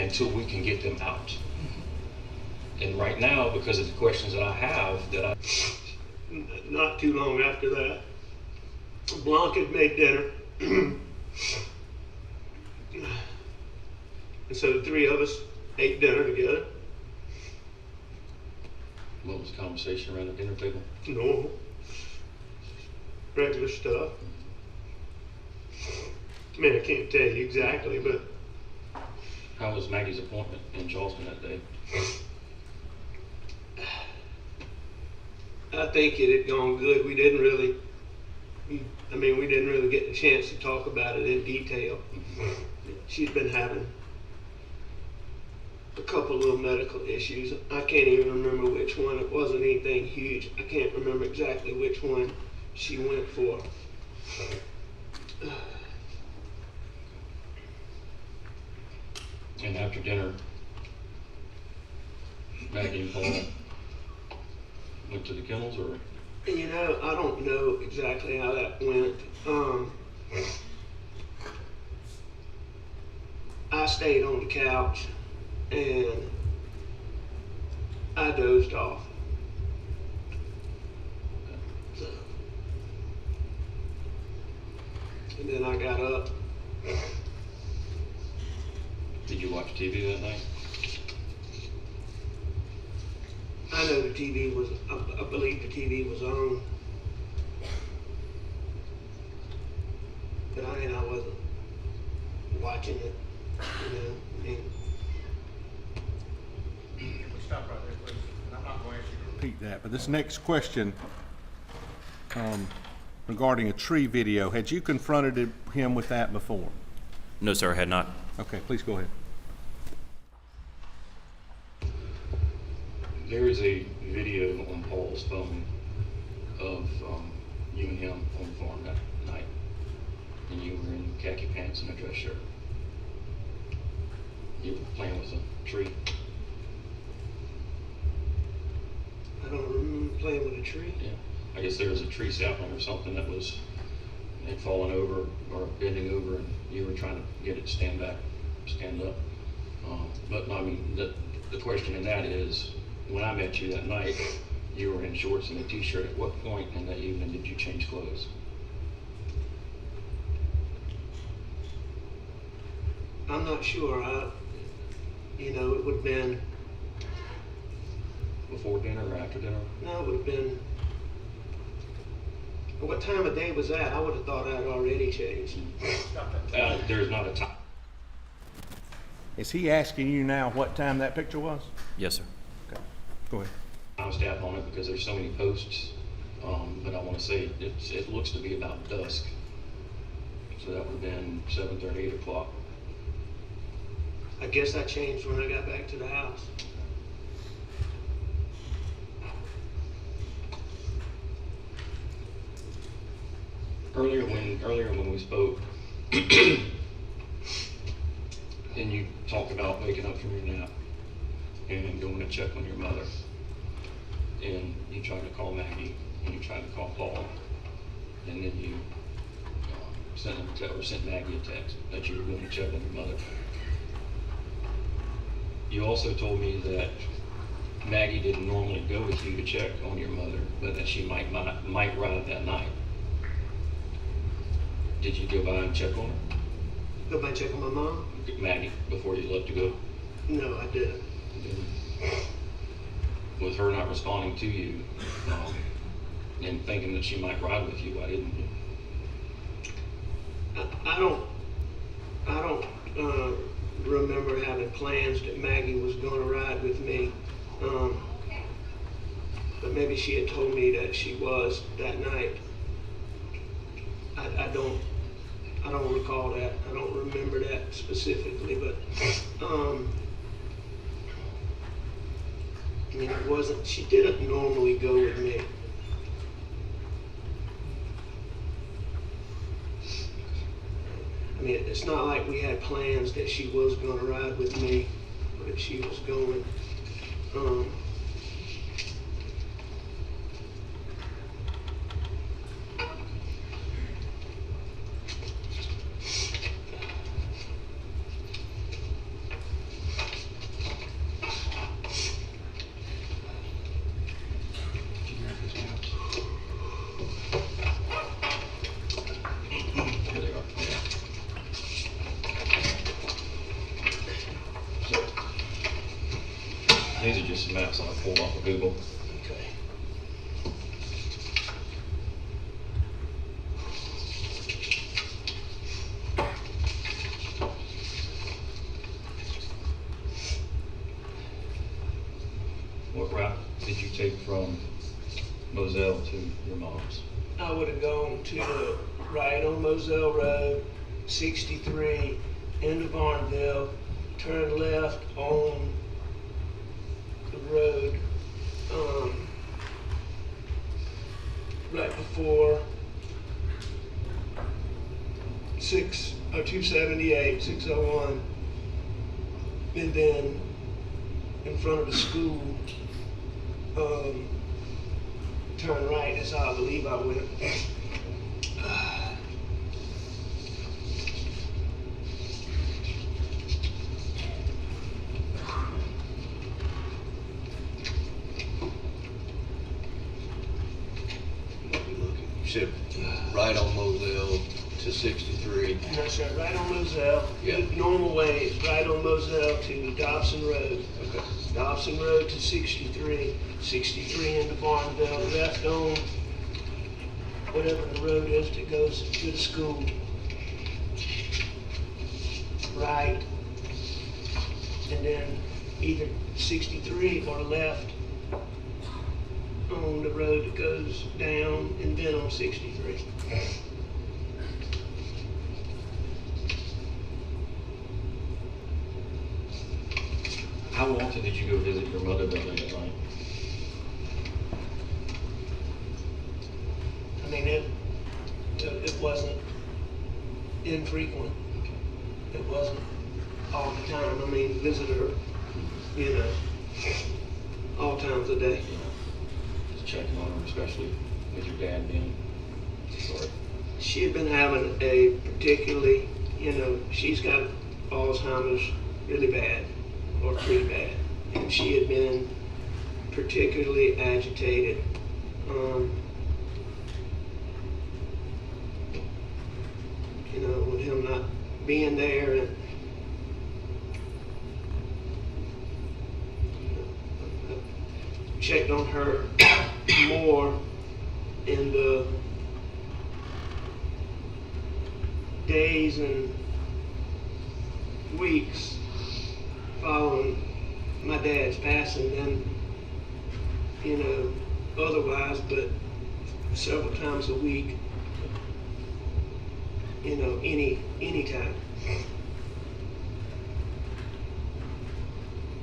until we can get them out. And right now, because of the questions that I have, not too long after that, Blanc had made dinner. And so the three of us ate dinner together. What was the conversation around the dinner table? Normal. Regular stuff. I mean, I can't tell you exactly, but... How was Maggie's appointment in Charleston that day? I think it had gone good. We didn't really get the chance to talk about it in detail. She's been having a couple little medical issues. I can't even remember which one. It wasn't anything huge. I can't remember exactly which one she went for. And after dinner, Maggie and Paul went to the kennels, or? You know, I don't know exactly how that went. I stayed on the couch and I dozed off. So, and then I got up. Did you watch TV that night? I know the TV was, I believe the TV was on. But I wasn't watching it, you know, I mean. We stop right there, please. And I'm not going to ask you to repeat that, but this next question regarding a tree video, had you confronted him with that before? No, sir, I had not. Okay, please go ahead. There is a video on Paul's phone of you and him on the farm that night, and you were in khaki pants and a dress shirt. You were playing with a tree. I don't remember playing with a tree. Yeah, I guess there was a tree sapling or something that had fallen over or bending over, and you were trying to get it to stand up. But no, I mean, the question in that is, when I met you that night, you were in shorts and a t-shirt. At what point in that evening did you change clothes? I'm not sure. It would have been... Before dinner or after dinner? No, it would have been... What time of day was that? I would have thought I had already changed. There's not a time. Is he asking you now what time that picture was? Yes, sir. Okay, go ahead. I was staff on it because there's so many posts, but I want to say it looks to be about dusk. So that would have been 7:30, 8 o'clock. I guess I changed when I got back to the house. Earlier when we spoke, and you talked about waking up from your nap and going to check on your mother, and you tried to call Maggie and you tried to call Paul, and then you sent Maggie a text that you were going to check on your mother. You also told me that Maggie didn't normally go with you to check on your mother, but that she might ride that night. Did you go by and check on her? Go by and check on my mom? Maggie, before you left to go? No, I didn't. With her not responding to you and thinking that she might ride with you, why didn't you? I don't remember having plans that Maggie was going to ride with me. But maybe she had told me that she was that night. I don't recall that. I don't remember that specifically, but it wasn't, she didn't normally go with me. I mean, it's not like we had plans that she was going to ride with me, or that she was going. These are just some maps I pulled off of Google. Okay. What route did you take from Moselle to your mom's? I would have gone to the right on Moselle Road, 63, into Barnville, turn left on the road, right before 278, 601, and then in front of the school, turn right. That's how I believe I went. You said right on Moselle to 63. No, sir, right on Moselle. Yeah. The normal way is right on Moselle to Dobson Road. Okay. Dobson Road to 63, 63 into Barnville, left on whatever the road is that goes to the school. Right, and then either 63 or left on the road that goes down, and then on 63. How often did you go visit your mother that late at night? I mean, it wasn't infrequent. It wasn't all the time. I mean, visited her, you know, all times a day. Just checking on her, especially with your dad being short. She had been having a particularly, you know, she's got Alzheimer's really bad, or pretty bad, and she had been particularly agitated. You know, with him not being there, and checked on her more in the days and weeks following my dad's passing than, you know, otherwise, but several times a week, you know, any time.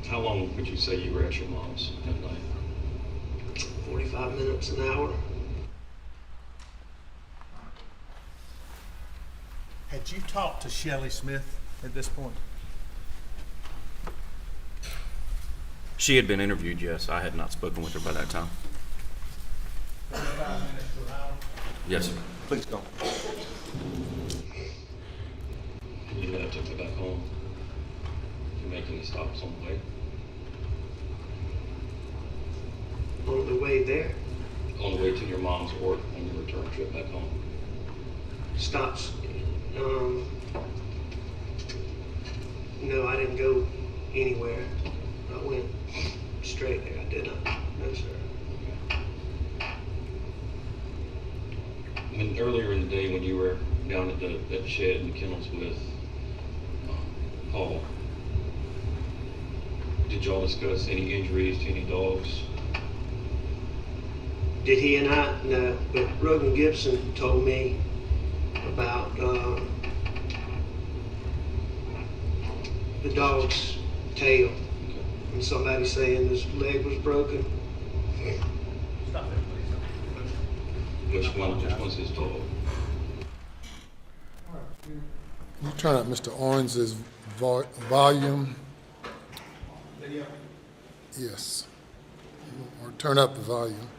How long would you say you were at your mom's at night? 45 minutes, an hour. Had you talked to Shelley Smith at this point? She had been interviewed, yes. I had not spoken with her by that time. 45 minutes to an hour. Yes, sir. Please go. You took her back home. Did you make any stops on the way? On the way there, On the way to your mom's work on your return trip back home? stops. No, I didn't go anywhere. I went straight there. I did not. No, sir. When earlier in the day when you were down at the shed in the kennels with Paul, did y'all discuss any injuries to any dogs? Did he and I? No, but Rogan Gibson told me about the dog's tail, Okay. and somebody saying his leg was broken. Stop there, please. Which one's his dog? Can you turn up Mr. Owens's volume? Video. Yes. Or turn up the volume.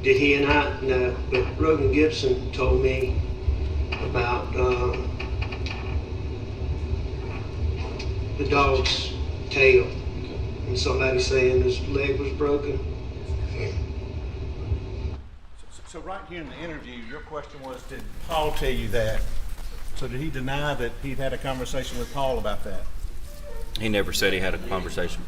Did he and I? No, but Rogan Gibson told me about the dog's tail and somebody saying his leg was broken. So right here in the interview, your question was, did Paul tell you that? So did he deny that he'd had a conversation with Paul about that? He never said he had a conversation.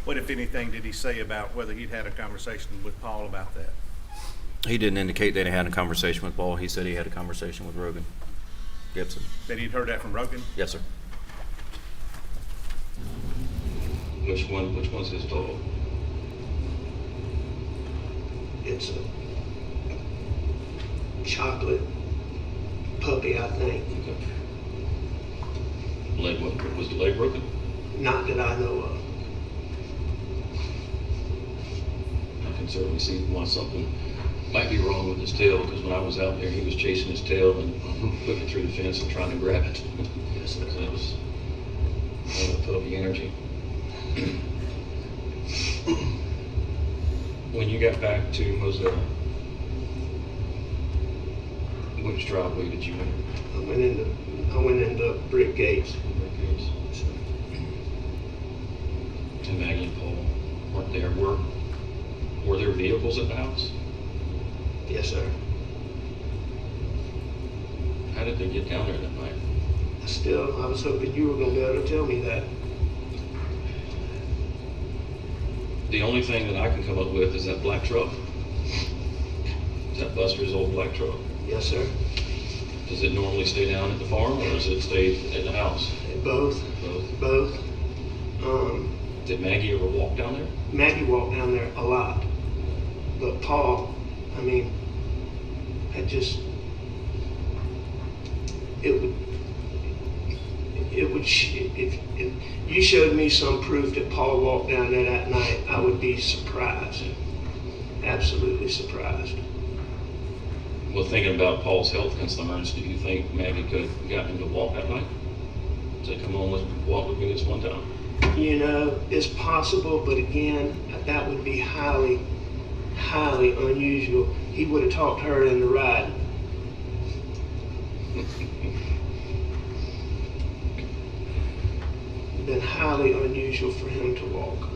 What if anything did he say about whether he'd had a conversation with Paul about that? He didn't indicate that he had a conversation with Paul. He said he had a conversation with Rogan Gibson. That he'd heard that from Rogan? Yes, sir. Which one's his dog? It's a chocolate puppy, I think. Okay. Was the leg broken? Not that I know of. I can certainly see why something might be wrong with his tail, because when I was out there, he was chasing his tail and putting it through the fence and trying to grab it. Yes, sir. That was puppy energy. When you got back to Moselle, which driveway did you enter? I went into brick gates. And Maggie and Paul weren't there. Were there vehicles at the house? Yes, sir. How did they get down there that night? I was hoping you were going to be able to tell me that. The only thing that I can come up with is that black truck. Is that Buster's old black truck? Yes, sir. Does it normally stay down at the farm, or does it stay at the house? Both. Both. Both. Did Maggie ever walk down there? Maggie walked down there a lot. But Paul, I mean, if you showed me some proof that Paul walked down there that night, I would be surprised. Absolutely surprised. Well, thinking about Paul's health concerns, do you think Maggie could have gotten him to walk that night? Say, come on, let's walk with me this one time. You know, it's possible, but again, that would be highly, highly unusual. He would have talked her into riding. It'd been highly unusual for him to walk.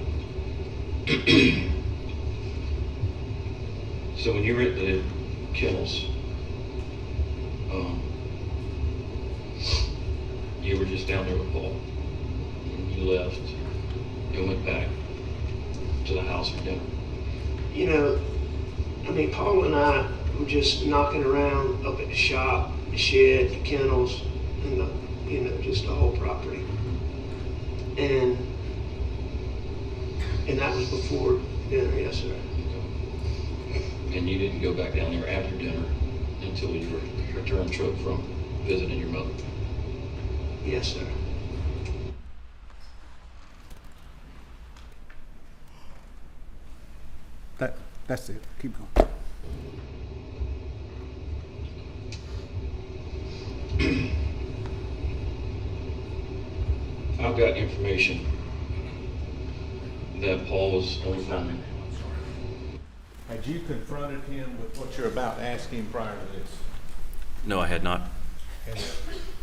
So when you were at the kennels, you were just down there with Paul. And you left and went back to the house for dinner. You know, I mean, Paul and I were just knocking around up at the shop, the shed, the kennels, and just the whole property. And that was before dinner, yes, sir. And you didn't go back down there after dinner until you returned trip from visiting your mother. Yes, sir. That's it. Keep going. I've got information that Paul was on the phone. Had you confronted him with what you're about to ask him prior to this? No, I had not. And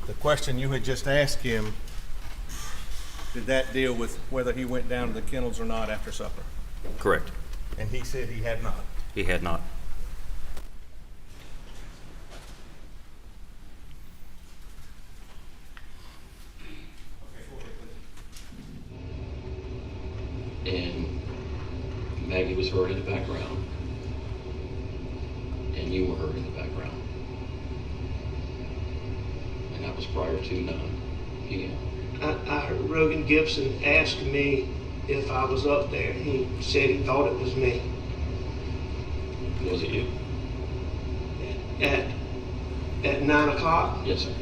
the question you had just asked him, did that deal with whether he went down to the kennels or not after supper? Correct. And he said he had not. He had not. And Maggie was heard in the background. And you were heard in the background. And that was prior to 9 p.m. I heard Rogan Gibson ask me if I was up there. He said he thought it was me. Was it you? At 9 o'clock? Yes, sir.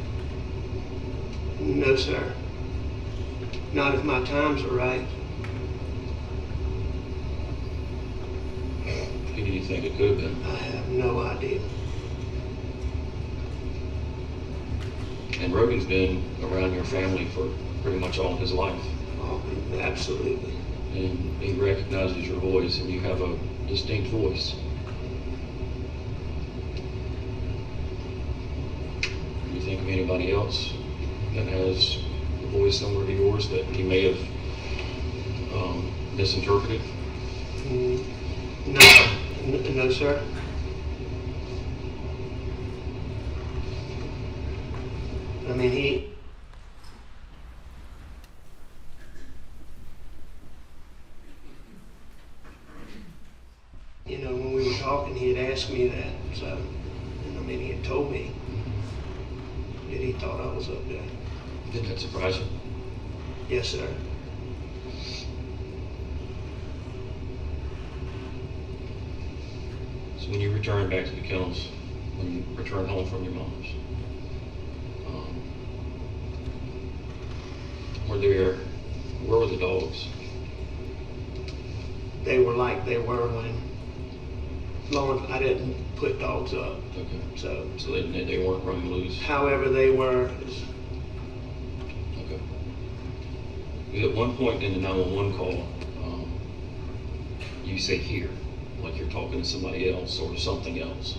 No, sir. Not if my times are right. Who do you think it could have been? I have no idea. And Rogan's been around your family for pretty much all his life. Oh, absolutely. and he recognizes your voice, and you have a distinct voice. Do you think of anybody else that has a voice similar to yours that he may have misinterpreted? No, sir. I mean, when we were talking, he had asked me that, so, and I mean, he had told me that he thought I was up there. Did that surprise you? Yes, sir. So when you returned back to the kennels, when you returned home from your mom's, where were the dogs? They were like they were when I didn't put dogs up. Okay. So they weren't running loose? however they were, Okay. At one point in the 911 call, you say here, like you're talking to somebody else or something else.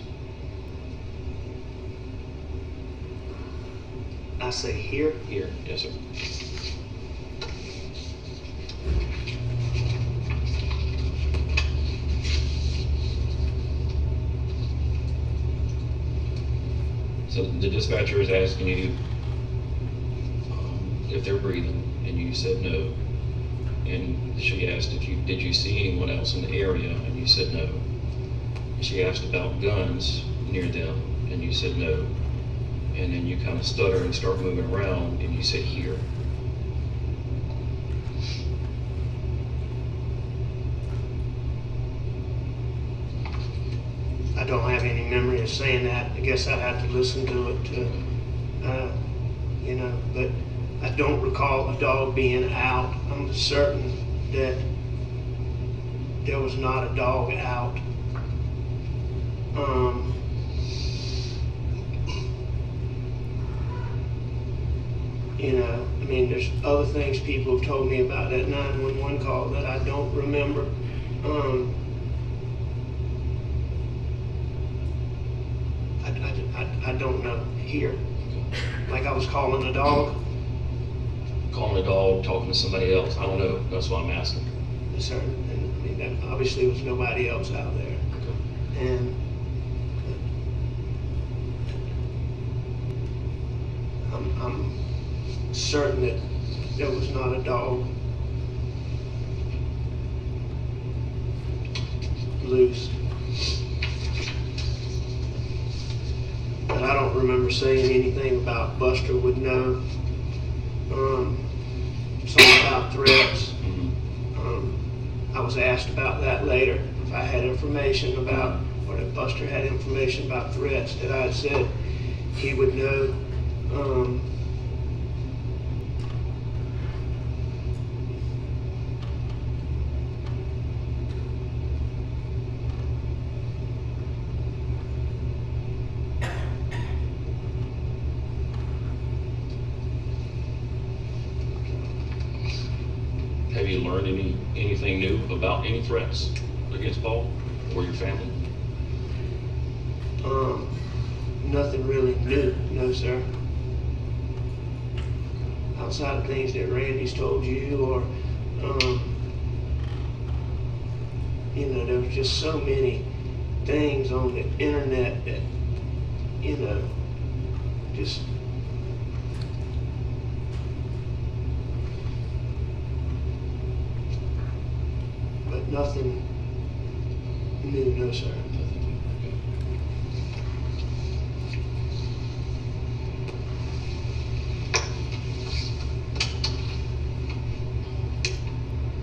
I say here. Here, yes, sir. So the dispatcher is asking you if they're breathing, and you said no. And she asked did you see anyone else in the area, and you said no. And she asked about guns near them, and you said no. And then you kind of stutter and start moving around, and you said here. I don't have any memory of saying that. I guess I'd have to listen to it but I don't recall a dog being out. I'm certain that there was not a dog out. I mean, there's other things people have told me about that 911 call that I don't remember. I don't know here. Like I was calling a dog. Calling a dog, talking to somebody else, I don't know. That's what I'm asking. Yes, sir. And I mean, that obviously was nobody else out there. Okay. And I'm certain that there was not a dog loose. But I don't remember saying anything about Buster would know. Something about threats. I was asked about that later. If I had information about, or if Buster had information about threats that I had said he would know. Have you learned anything new about any threats against Paul or your family? Nothing really new, no, sir. Outside of things that Randy's told you, or there was just so many things on the internet that just but nothing new, no, sir.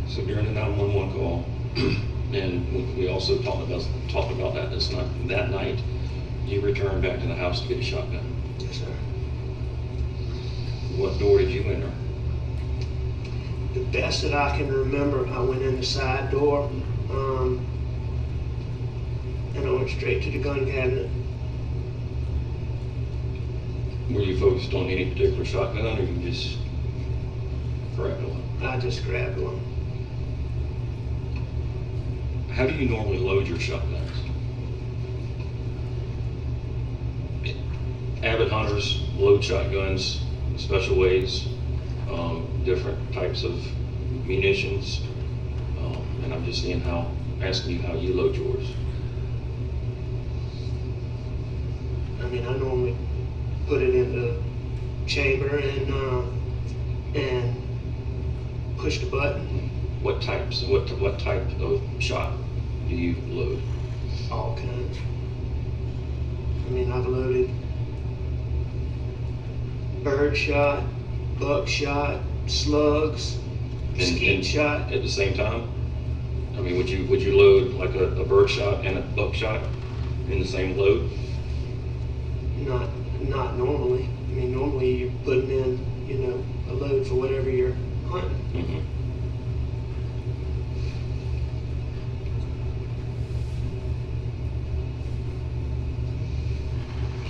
So during the 911 call, and we also talked about that that night, you returned back to the house to get a shotgun. Yes, sir. What door did you enter? The best that I can remember, I went in the side door, and I went straight to the gun cabinet. Were you focused on any particular shotgun, or you just grabbed one? I just grabbed one. How do you normally load your shotguns? Avid hunters load shotguns special ways, different types of munitions, and I'm just asking you how you load yours. I mean, I normally put it in the chamber and push the button. What type of shot do you load? All kinds. I mean, I've loaded bird shot, buck shot, slugs, skeet shot. At the same time? I mean, would you load like a bird shot and a buck shot in the same load? Not normally. I mean, normally you're putting in, a load for whatever you're hunting. Mm-hmm.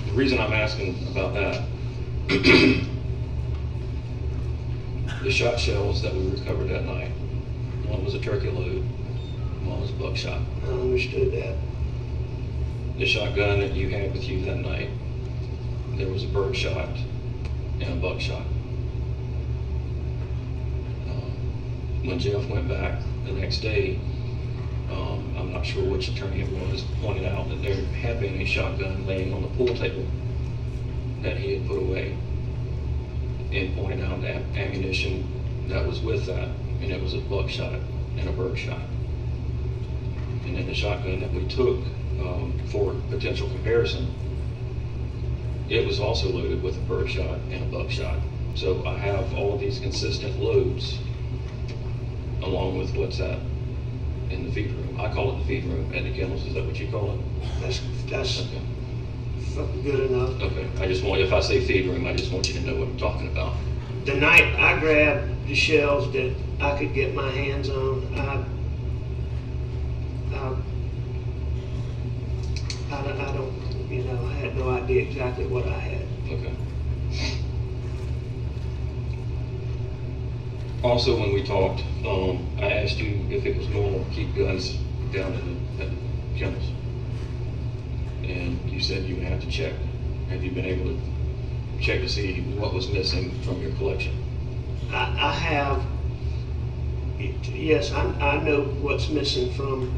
The reason I'm asking about that, the shot shells that we recovered that night, one was a turkey load, one was buckshot. I understood that. The shotgun that you had with you that night, there was a bird shot and a buckshot. When Jeff went back the next day, I'm not sure which attorney it was, pointed out that there had been a shotgun laying on the pool table that he had put away, and pointed out the ammunition that was with that, and it was a buckshot and a bird shot. And then the shotgun that we took for potential comparison, it was also loaded with a bird shot and a buckshot. So I have all of these consistent loads along with what's that in the feed room. I call it the feed room at the kennels. Is that what you call it? That's Okay. fucking good enough. Okay. If I say feed room, I just want you to know what I'm talking about. The night I grabbed the shells that I could get my hands on, I don't, I had no idea exactly what I had. Okay. Also, when we talked, I asked you if it was normal to keep guns down at the kennels. And you said you would have to check. Have you been able to check to see what was missing from your collection? I have, yes, I know what's missing from,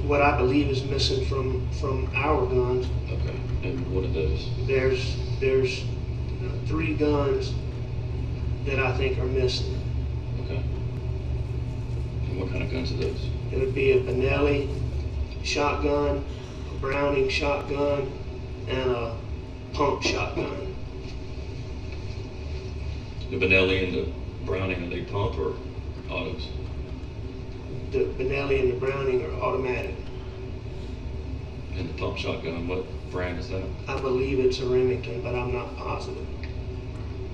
what I believe is missing from our guns. Okay. And what are those? There's 3 guns that I think are missing. Okay. And what kind of guns are those? It would be a Benelli shotgun, a Browning shotgun, and a pump shotgun. The Benelli and the Browning, are they pump or autos? The Benelli and the Browning are automatic. And the pump shotgun, what brand is that? I believe it's a Remington, but I'm not positive.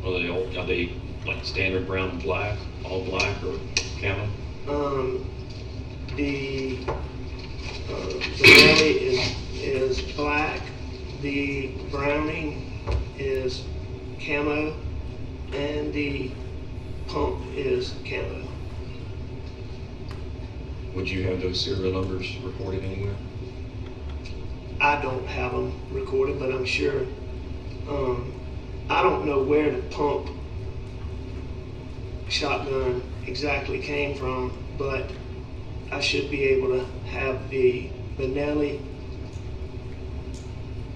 Are they like standard brown and black, all black, or camo? The Benelli is black. The Browning is camo, and the pump is camo. Would you have those serial numbers recorded anywhere? I don't have them recorded, but I'm sure. I don't know where the pump shotgun exactly came from, but I should be able to have the Benelli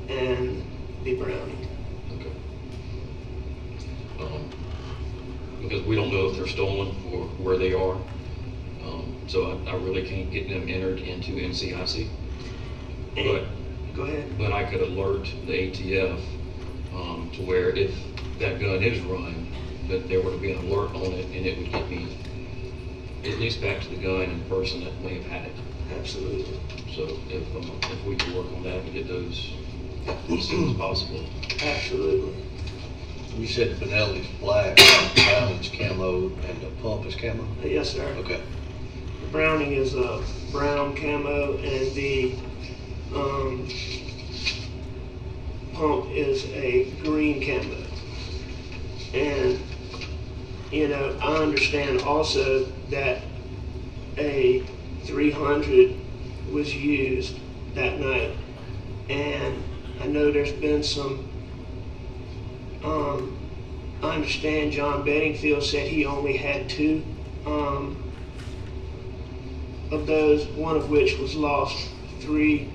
and the Browning. Okay. Because we don't know if they're stolen or where they are. So I really can't get them entered into NCIC. But Go ahead. But I could alert the ATF to where if that gun is run, that there would be an alert on it, and it would get me at least back to the gun and the person that may have had it. Absolutely. So if we could work on that and get those as soon as possible. Absolutely. You said the Benelli's black, the Browning's camo, and the pump is camo? Yes, sir. Okay. The Browning is a brown camo, and the pump is a green camo. And, I understand also that a 300 was used that night. And I know there's been some, I understand John Bedingfield said he only had 2 of those, one of which was lost 3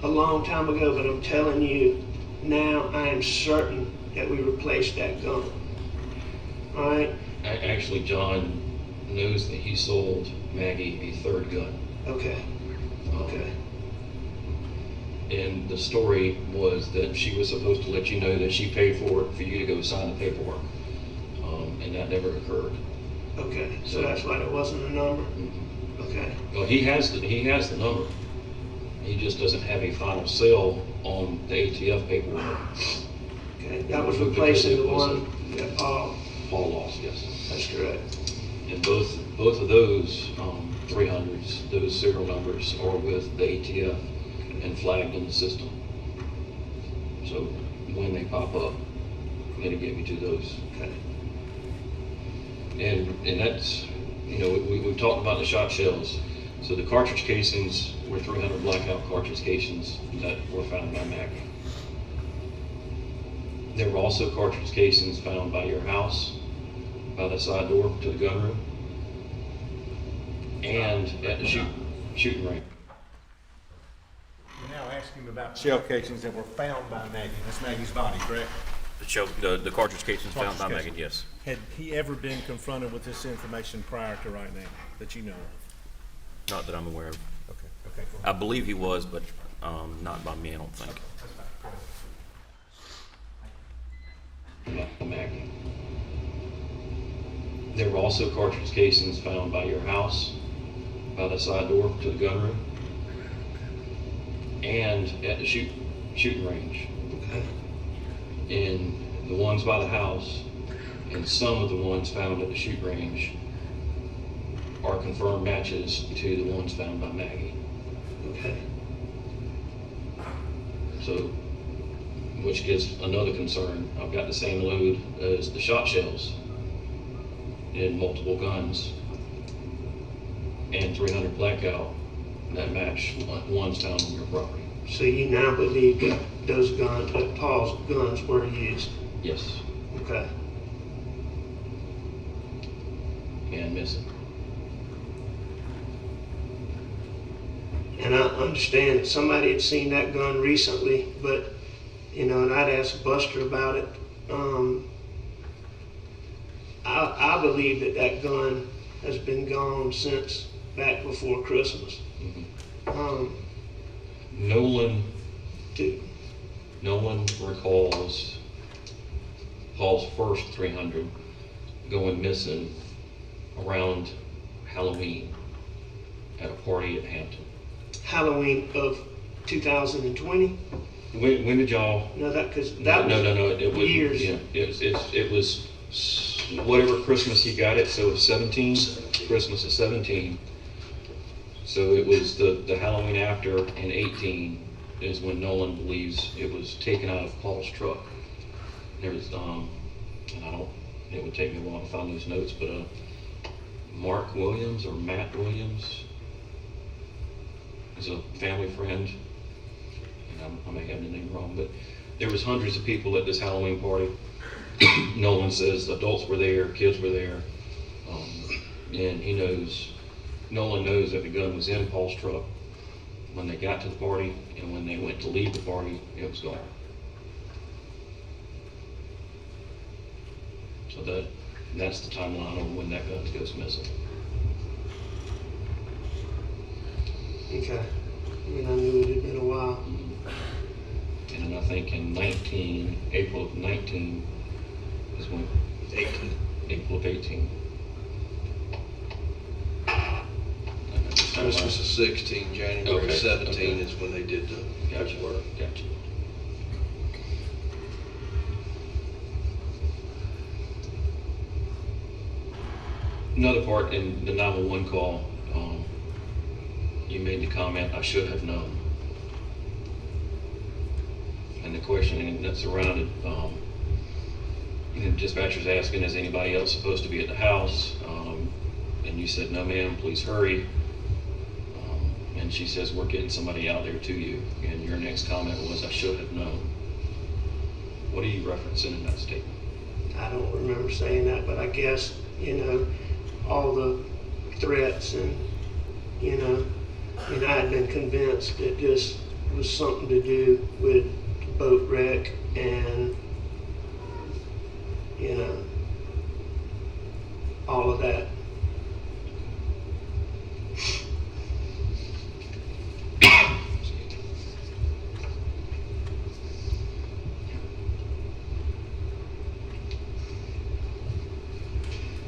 a long time ago, but I'm telling you, now I am certain that we replaced that gun. All right? Actually, John knows that he sold Maggie a 3rd gun. Okay. Okay. And the story was that she was supposed to let you know that she paid for it for you to go sign the paperwork. And that never occurred. Okay. So that's why there wasn't a number? Okay. Well, he has the number. He just doesn't have a final sale on the ATF paperwork. Okay. That was replacing the one that Paul lost, yes. that's correct. And both of those 300s, those serial numbers are with the ATF and flagged in the system. So when they pop up, it'll get me to those. Okay. And that's, you know, we've talked about the shot shells. So the cartridge casings were 300 blackout cartridge casings that were found by Maggie. There were also cartridge casings found by your house, by the side door to the gun room, and at the shooting range. You're now asking about shell casings that were found by Maggie. That's Maggie's body, correct? The cartridge casings found by Cartridge Megan, yes. Had he ever been confronted with this information prior to right now that you know of? Not that I'm aware of. Okay, okay, cool. I believe he was, but not by me, I don't think. About Maggie. There were also cartridge casings found by your house, by the side door to the gun room, and at the shooting range. Okay. And the ones by the house and some of the ones found at the shoot range are confirmed matches to the ones found by Maggie. Okay. So, which gets another concern. I've got the same load as the shot shells in multiple guns and 300 blackout that match ones found on your property. So you now believe that those guns, that Paul's guns were used? Yes, Okay. and missing. And I understand that somebody had seen that gun recently, but, you know, and I'd asked Buster about it. I believe that that gun has been gone since back before Christmas. Nolan recalls Paul's first 300 going missing around Halloween at a party at Hampton. Halloween of 2020? When did y'all? No, because that was No. It was years. Yeah, it was whatever Christmas he got it. So it was 17. Christmas is 17. So it was the Halloween after in 18 is when Nolan believes it was taken out of Paul's truck. There was and it would take me a while to find those notes, but Mark Williams or Matt Williams is a family friend, and I may have the name wrong, but there was hundreds of people at this Halloween party. Nolan says adults were there, kids were there, and Nolan knows that the gun was in Paul's truck when they got to the party, and when they went to leave the party, it was gone. So that's the timeline of when that gun goes missing. Okay. I mean, I knew it had been a while. And then I think in April of 19 is when, April of 18. Christmas is 16, January Okay, 17 okay. is when they did the Gotcha. paperwork. Gotcha. Another part in the 911 call, you made the comment, I should have known. And the questioning that surrounded, the dispatcher's asking, is anybody else supposed to be at the house? And you said, no ma'am, please hurry. and she says, we're getting somebody out there to you, and your next comment was, I should have known. What are you referencing in that statement? I don't remember saying that, but I guess, you know, all the threats and, you know, and I had been convinced that this was something to do with the boat wreck and, you know, all of that.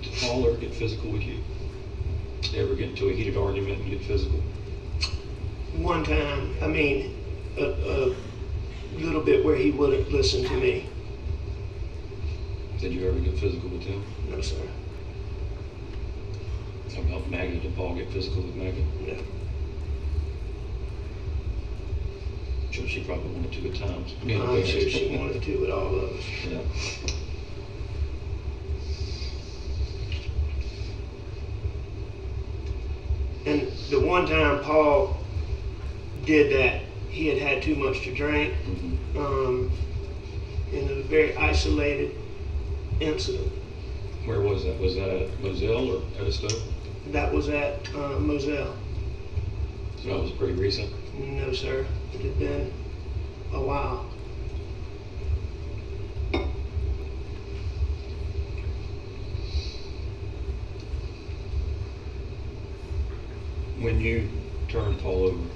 Did Paul ever get physical with you? Ever get into a heated argument and get physical? One time, I mean, a little bit where he wouldn't listen to me. Did you ever get physical with him? No, sir. How about Maggie? Did Paul get physical with Maggie? No. Sure, she probably wanted to at times. I'm sure she wanted to with all of us. Yeah. And the one time Paul did that, he had had too much to drink. Mhm. And it was a very isolated incident. Where was that? Was that at Moselle or Edisto? That was at Moselle. So that was pretty recent. No, sir. It had been a while. When you turned Paul over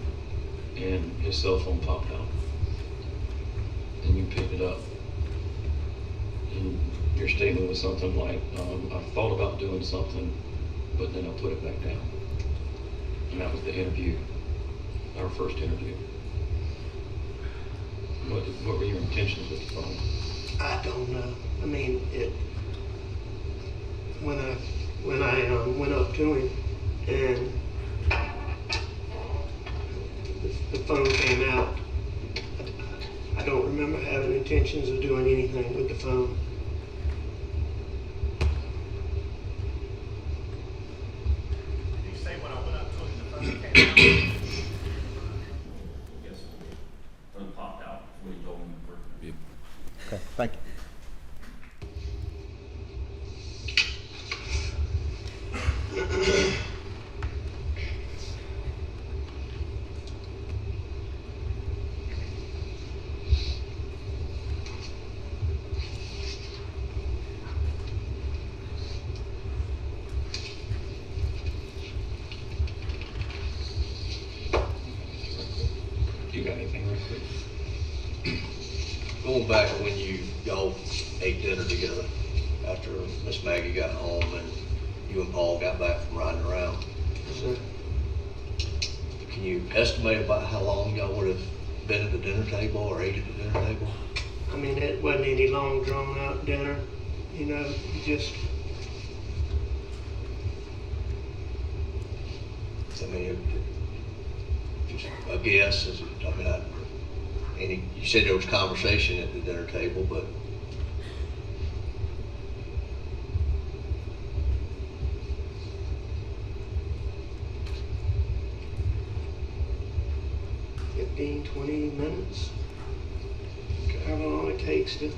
and his cell phone popped out and you picked it up, and your statement was something like, I thought about doing something, but then I put it back down. And that was the interview, our first interview. What were your intentions with the phone? I don't know. I mean, when I went up to him and the phone came out, I don't remember having intentions of doing anything with the phone. Did you say when I went up to him, the phone came out? Yes. Phone popped out, what he told me in the first interview. Okay, thank you. You got anything real quick? Going back when y'all ate dinner together after Miss Maggie got home and you and Paul got back from riding around, So, can you estimate about how long y'all would have been at the dinner table or ate at the dinner table? I mean, it wasn't any long drawn out dinner, you know, just, I mean, just a guess, is it, I mean, you said there was conversation at the dinner table, but 15, 20 minutes, however long it takes to.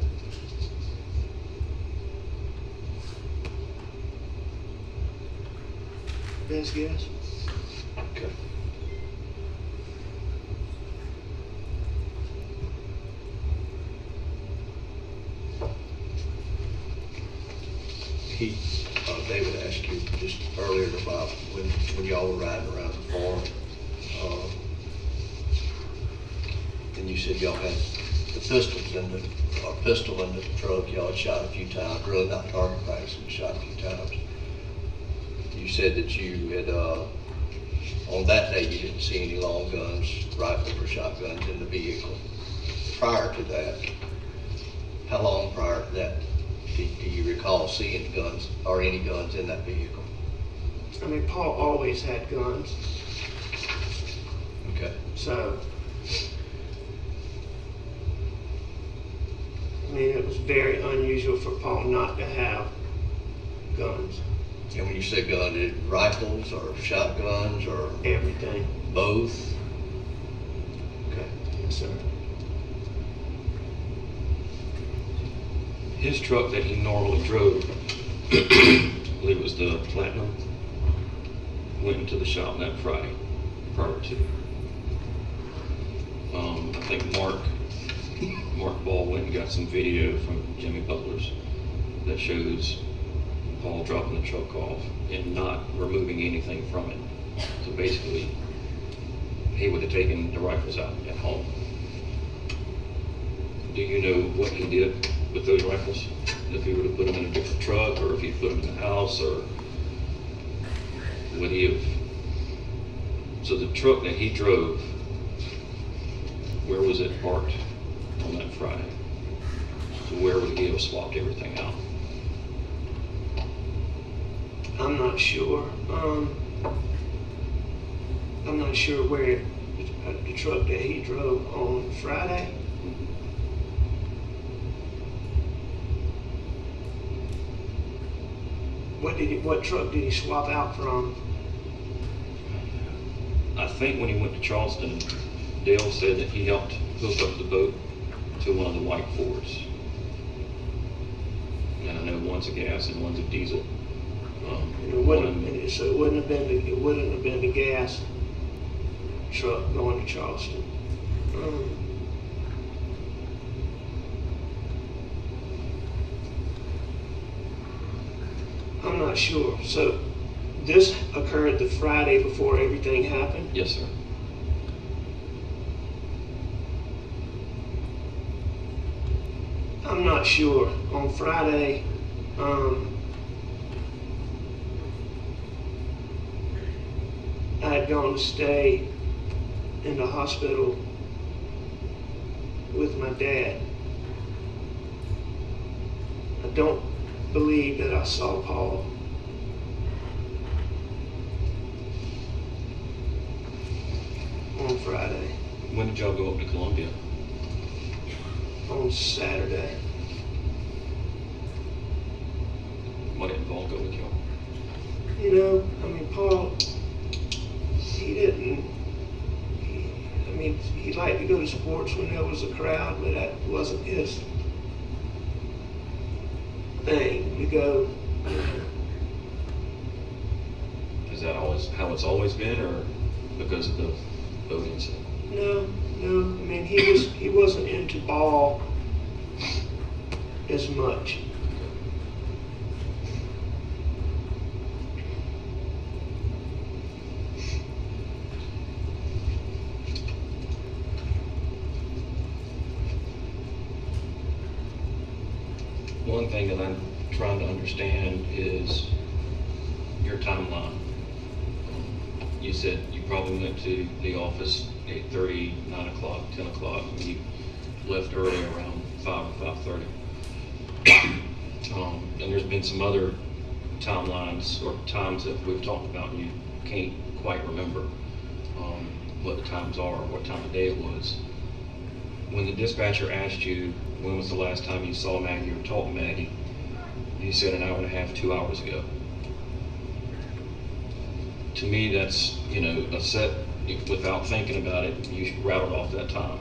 Best guess. okay. David asked you just earlier about when y'all were riding around the farm, and you said y'all had the pistol in the truck. Y'all had shot a few times, really not target practice, but shot a few times. You said that you had on that day you didn't see any long guns, rifles or shotguns in the vehicle. Prior to that, how long prior to that do you recall seeing guns or any guns in that vehicle? I mean, Paul always had guns, Okay. so. I mean, it was very unusual for Paul not to have guns, And when you say gun, rifles or shotguns or everything. Both? Okay, yes, sir. His truck that he normally drove, I believe it was the Platinum, went into the shop that Friday prior to. I think Mark Ball went and got some video from Jimmy Butler's that shows Paul dropping the truck off and not removing anything from it. So basically, he would have taken the rifles out at home. Do you know what he did with those rifles? If he would have put them in a different truck, or if he put them in the house, or would he have? So the truck that he drove, where was it parked on that Friday? So where would he have swapped everything out? I'm not sure. I'm not sure where the truck that he drove on Friday. What truck did he swap out from? I think when he went to Charleston, Dale said that he helped hook up the boat to one of the white Fords. And I know one's a gas and one's a diesel. So it wouldn't have been the gas truck going to Charleston. I'm not sure. So this occurred the Friday before everything happened? Yes, sir. I'm not sure. On Friday, I had gone to stay in the hospital with my dad. I don't believe that I saw Paul. On Friday. When did y'all go up to Columbia? On Saturday. Why didn't Paul go with y'all? You know, I mean, Paul, he liked to go to sports when there was a crowd, but that wasn't his thing to go. Is that always how it's always been, or because of the boat incident? No. I mean, he wasn't into ball as much. One thing that I'm trying to understand is your timeline. You said you probably went to the office 8:30, 9 o'clock, 10 o'clock, and you left early around 5 or 5:30. And there's been some other timelines or times that we've talked about and you can't quite remember what the times are or what time of day it was. When the dispatcher asked you when was the last time you saw Maggie or talked to Maggie, you said an hour and a half, 2 hours ago. To me, that's, a set, without thinking about it, you rattled off that time.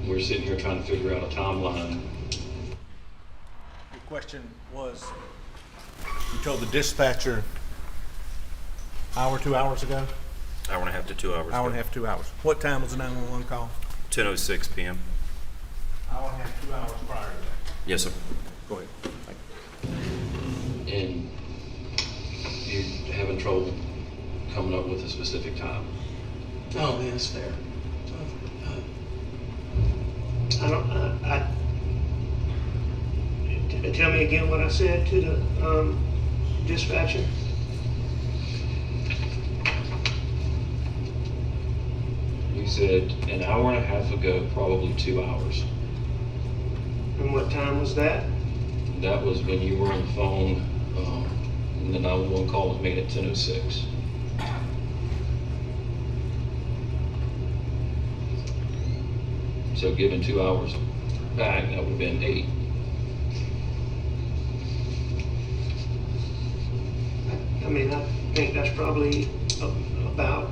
We're sitting here trying to figure out a timeline. Your question was, you told the dispatcher hour, 2 hours ago? Hour and a half to 2 hours. Hour and a half, 2 hours. What time was the 911 call? 10:06 p.m. Hour and a half, 2 hours prior to that. Yes, sir. Go ahead. And you're having trouble coming up with a specific time. Oh, man, that's fair. Tell me again what I said to the dispatcher. You said an hour and a half ago, probably 2 hours. And what time was that? That was when you were on the phone, and the 911 call was made at 10:06. So given 2 hours back, that would have been 8. I mean, I think that's probably about,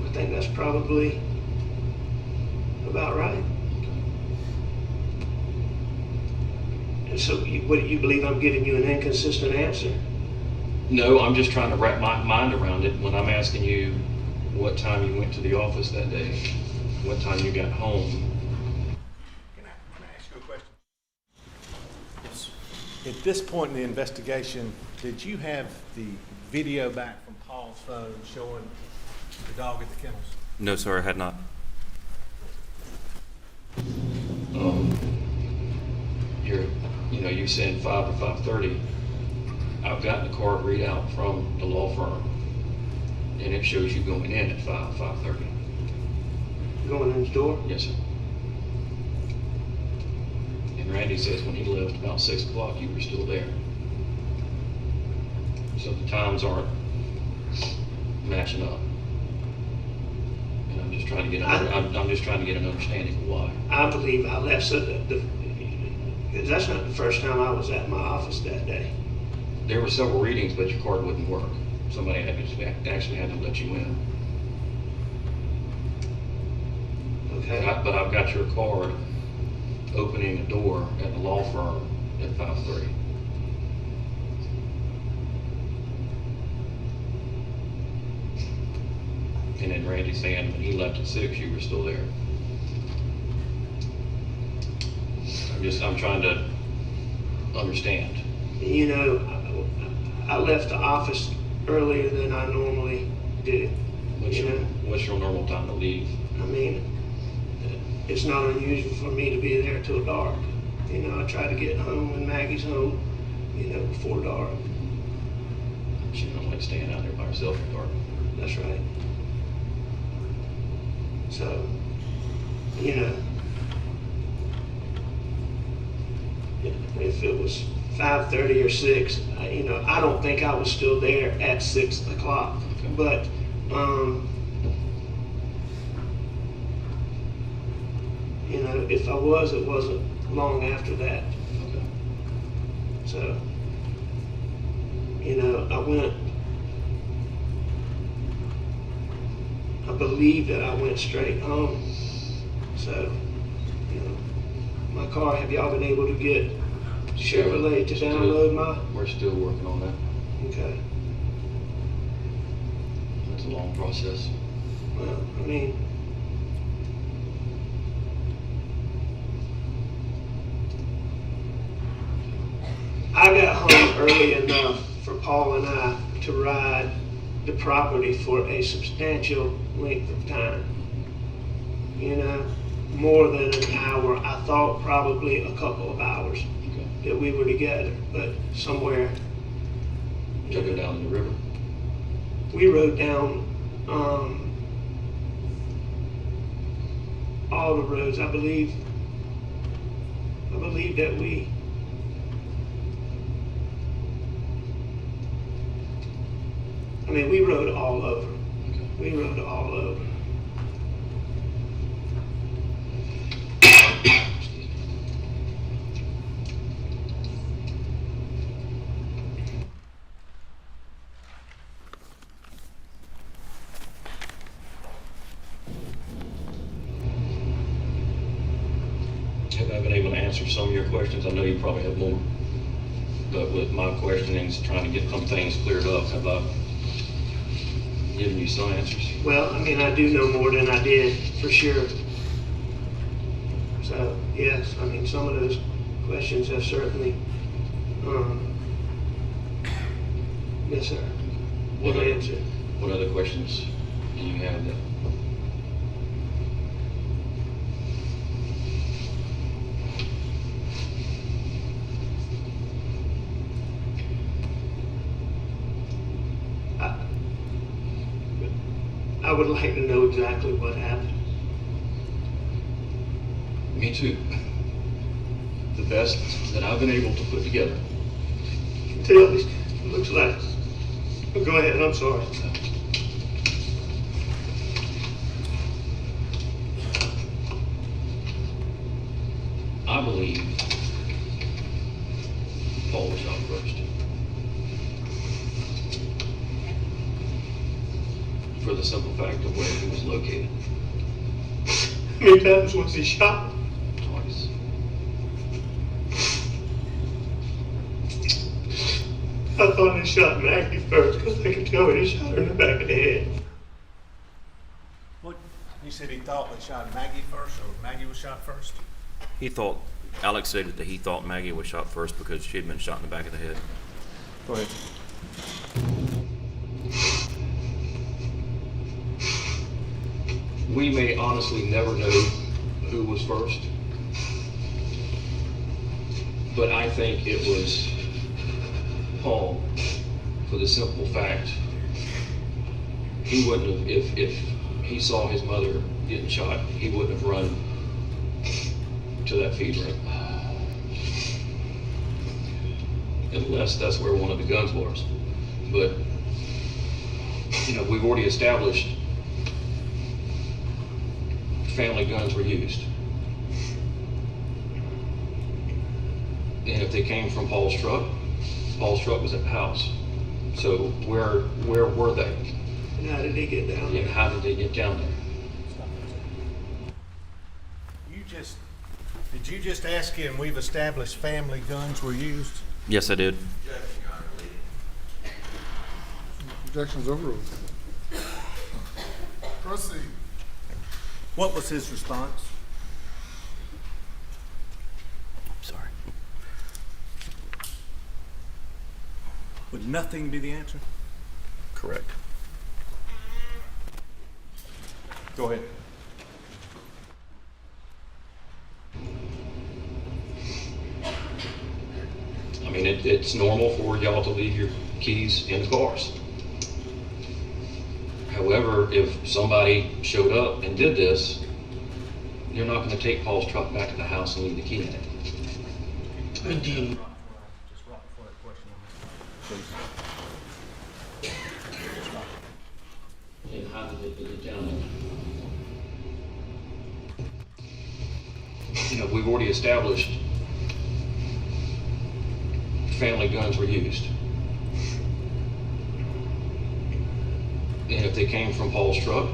I think that's probably about right. And so what, you believe I'm giving you an inconsistent answer? No, I'm just trying to wrap my mind around it when I'm asking you what time you went to the office that day, what time you got home. Can I ask you a question? Yes. At this point in the investigation, did you have the video back from Paul's phone showing the dog at the kennels? No, sir, I had not. You said 5 to 5:30. I've gotten the card readout from the law firm, and it shows you going in at 5:30. Going in the door? Yes, sir. And Randy says when he left about 6 o'clock, you were still there. So the times aren't matching up. And I'm just trying to get I'm just trying to get an understanding of why. I believe I left, so because that's not the first time I was at my office that day. There were several readings, but your card wouldn't work. Somebody actually had to let you in. Okay. But I've got your card opening a door at the law firm at 5:30. And then Randy saying when he left at 6, you were still there. I'm trying to understand. You know, I left the office earlier than I normally do. What's your normal time to leave? I mean, it's not unusual for me to be there till dark. You know, I try to get home when Maggie's home, before dark. She don't like staying out there by herself in the dark. That's right. So, if it was 5:30 or 6, I don't think I was still there at 6 o'clock. Okay. But, if I was, it wasn't long after that. Okay. So, I believe that I went straight home. So, my car, have y'all been able to get Chevrolet to download my? We're still working on that. Okay. It's a long process. Well, I mean, I got home early enough for Paul and I to ride the property for a substantial length of time. More than an hour. I thought probably a couple of hours Okay. that we were together, but somewhere. Took it down the river. We rode down all the roads. I believe that we rode all over. Okay. We rode all over. Have I been able to answer some of your questions? I know you probably have more. But with my questionings, trying to get some things cleared up, have I given you some answers? Well, I do know more than I did, for sure. So, yes, some of those questions have certainly, yes, sir, been answered. What other questions do you have that? I would like to know exactly what happened. Me too. The best that I've been able to put together. Tell me, looks like. Go ahead, I'm sorry. I believe Paul was shot first. for the simple fact of where he was located. How many times was he shot? Twice. I thought he shot Maggie first because I could tell he shot her in the back of the head. What, you said he thought they shot Maggie first, or Maggie was shot first? He thought, Alex said that he thought Maggie was shot first because she had been shot in the back of the head. Go ahead. We may honestly never know who was first, but I think it was Paul, for the simple fact he wouldn't have, if he saw his mother getting shot, he wouldn't have run to that feed ring. Unless that's where one of the guns was. But, you know, we've already established family guns were used. And if they came from Paul's truck was at the house. So where were they? And how did they get down And there? how did they get down there? Did you just ask him, we've established family guns were used? Yes, I did. Objections overruled. Proceed. What was his response? Sorry. Would nothing be the answer? Correct. Go ahead. I mean, it's normal for y'all to leave your keys in the cars. However, if somebody showed up and did this, you're not gonna take Paul's truck back to the house and leave the key in it. I mean, do you, Just right before that question, please. And how did it get down there? You know, we've already established family guns were used. And if they came from Paul's truck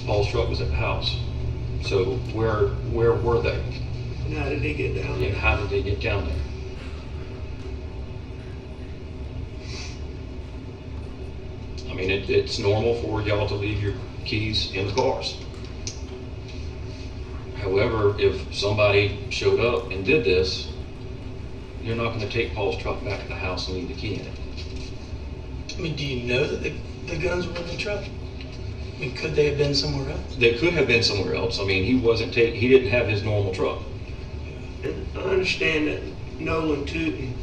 was at the house. So where were they? and how did they get down And there? how did they get down there? I mean, it's normal for y'all to leave your keys in the cars. However, if somebody showed up and did this, you're not gonna take Paul's truck back to the house and leave the key in it. I mean, do you know that the guns were in the truck? I mean, could they have been somewhere else? They could have been somewhere else. I mean, he didn't have his normal truck. And I understand that Nolan Tootin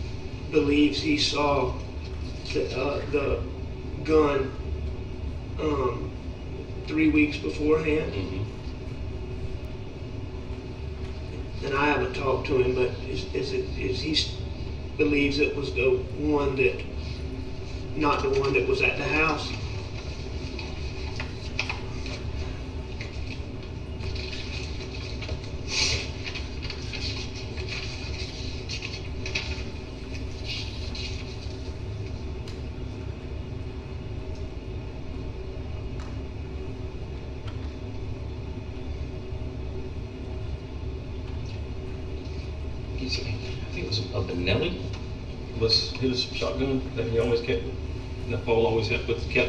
believes he saw the gun 3 weeks beforehand. Mhm. And I haven't talked to him, but is he believes it was the one that, not the one that was at the house? I think it was a Benelli was his shotgun that he always kept, that Paul always kept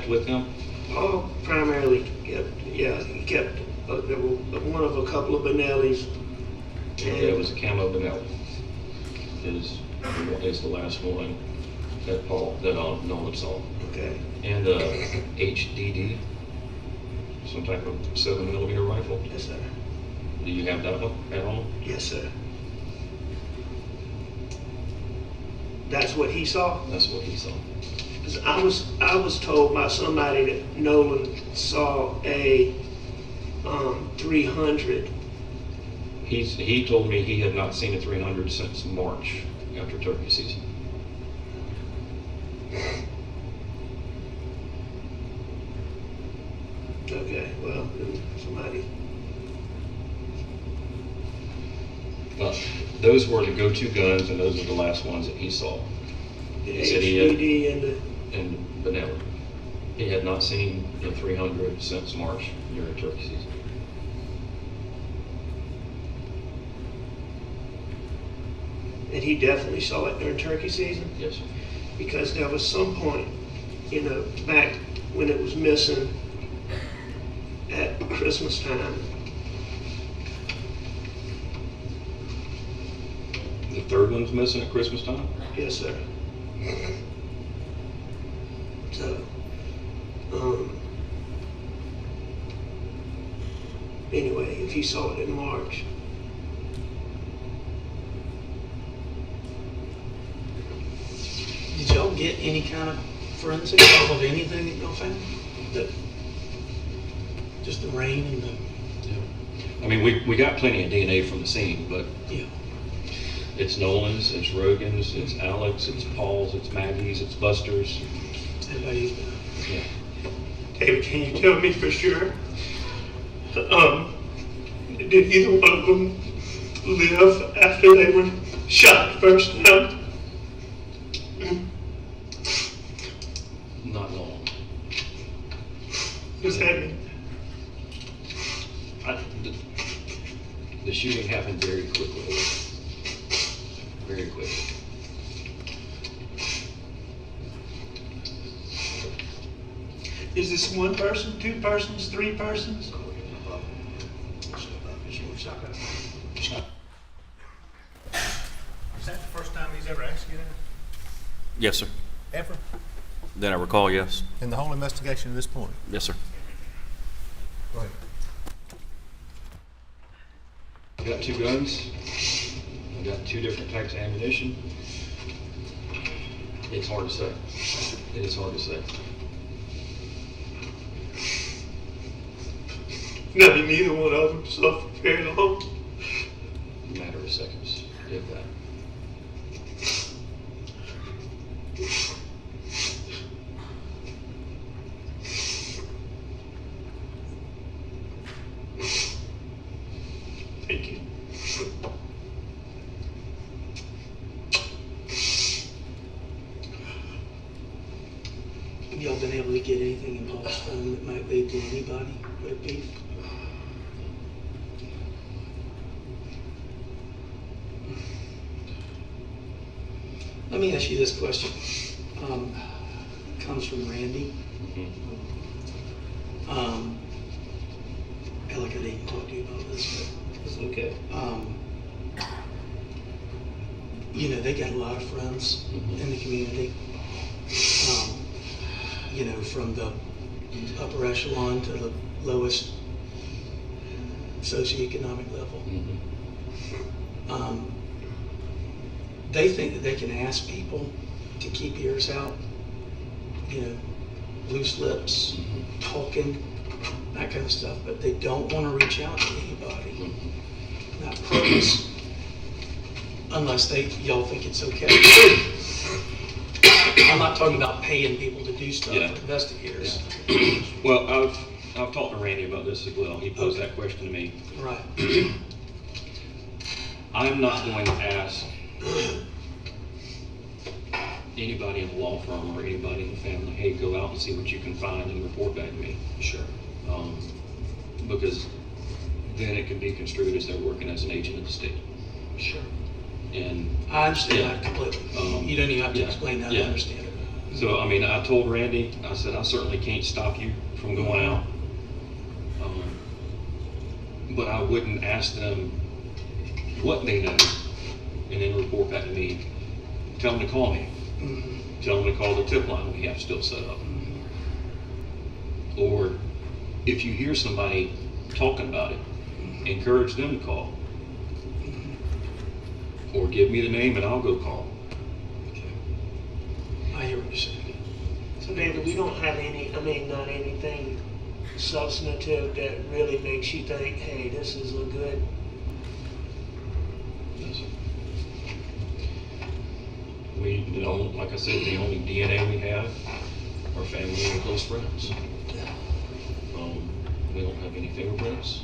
with him. Paul primarily kept, he kept one of a couple of Benellis. Yeah, it was a camo Benelli. Is the last one that Nolan saw. Okay. And HDD, some type of 7mm rifle. Yes, sir. Do you have that one at home? Yes, sir. That's what he saw? That's what he saw. 'Cause I was told by somebody that Nolan saw a 300. He told me he had not seen a 300 since March after turkey season. Okay, well, then somebody. Well, those were the go-to guns, and those are the last ones that he saw. The He said he had- HDD and the, And Benelli. He had not seen the 300 since March during turkey season. And he definitely saw it during turkey season? Yes, sir. Because there was some point, back when it was missing at Christmas time. The third one's missing at Christmas time? Yes, sir. So, anyway, if he saw it in March. Did y'all get any kind of forensic off of anything that y'all found? Just the rain and the, Yeah. I mean, we got plenty of DNA from the scene, but yeah. it's Nolan's, it's Rogan's, it's Alex, it's Paul's, it's Maggie's, it's Buster's. Everybody's, Yeah. David, can you tell me for sure? Did either one of them live after they were shot first time? Not long. Does that mean? The shooting happened very quickly. Very quickly. Is this one person, two persons, three persons? Is that the first time he's ever asked you that? Yes, sir. Ever? That I recall, yes. In the whole investigation to this point? Yes, sir. Go ahead. I got 2 guns. I got 2 different types of ammunition. It's hard to say. It is hard to say. No, neither one of them suffered very long. Matter of seconds, if that. Thank you. have y'all been able to get anything in Paul's phone that might lead to anybody with beef? Let me ask you this question. Comes from Randy. I feel like I didn't talk to you about this, but It's okay. you know, they got a lot of friends in the community. You know, from the upper echelon to the lowest socioeconomic level. They think that they can ask people to keep ears out, you know, loose lips, talking, that kind of stuff, but they don't want to reach out to anybody. Not purpose, unless y'all think it's okay. I'm not talking about paying people to do stuff, Yeah. investigators. Well, I've talked to Randy about this as well. He posed that question to me. Right. I'm not going to ask anybody in the law firm or anybody in the family, hey, go out and see what you can find and report back to me. Sure. Because then it can be construed as they're working as an agent of the state. Sure. And I understand Yeah. that completely. Um, You don't even have to yeah, explain that, I yeah. understand it. so, I mean, I told Randy, I said, I certainly can't stop you from going out. But I wouldn't ask them what they know and then report back to me. Tell them to call me. Tell them to call the tip line we have still set up. Or if you hear somebody talking about it, encourage them to call. Or give me the name and I'll go call. Okay. I hear what you're saying. So David, we don't have not anything substantive that really makes you think, hey, this is a good. We, like I said, the only DNA we have are family and close friends. We don't have any fingerprints.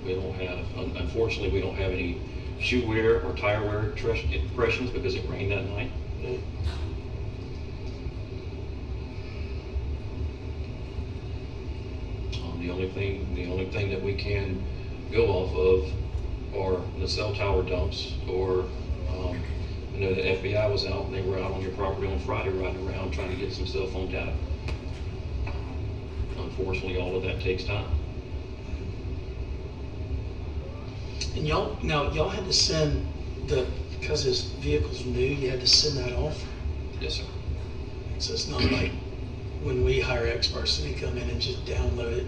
We don't have, unfortunately, we don't have any shoe wear or tire wear impressions because it rained that night. only thing that we can go off of are the cell tower dumps, or, I know the FBI was out, and they were out on your property on Friday riding around trying to get some cell phone data. Unfortunately, all of that takes time. And y'all had to send because his vehicle's new, you had to send that off? Yes, sir. So it's not like when we hire experts, they come in and just download it.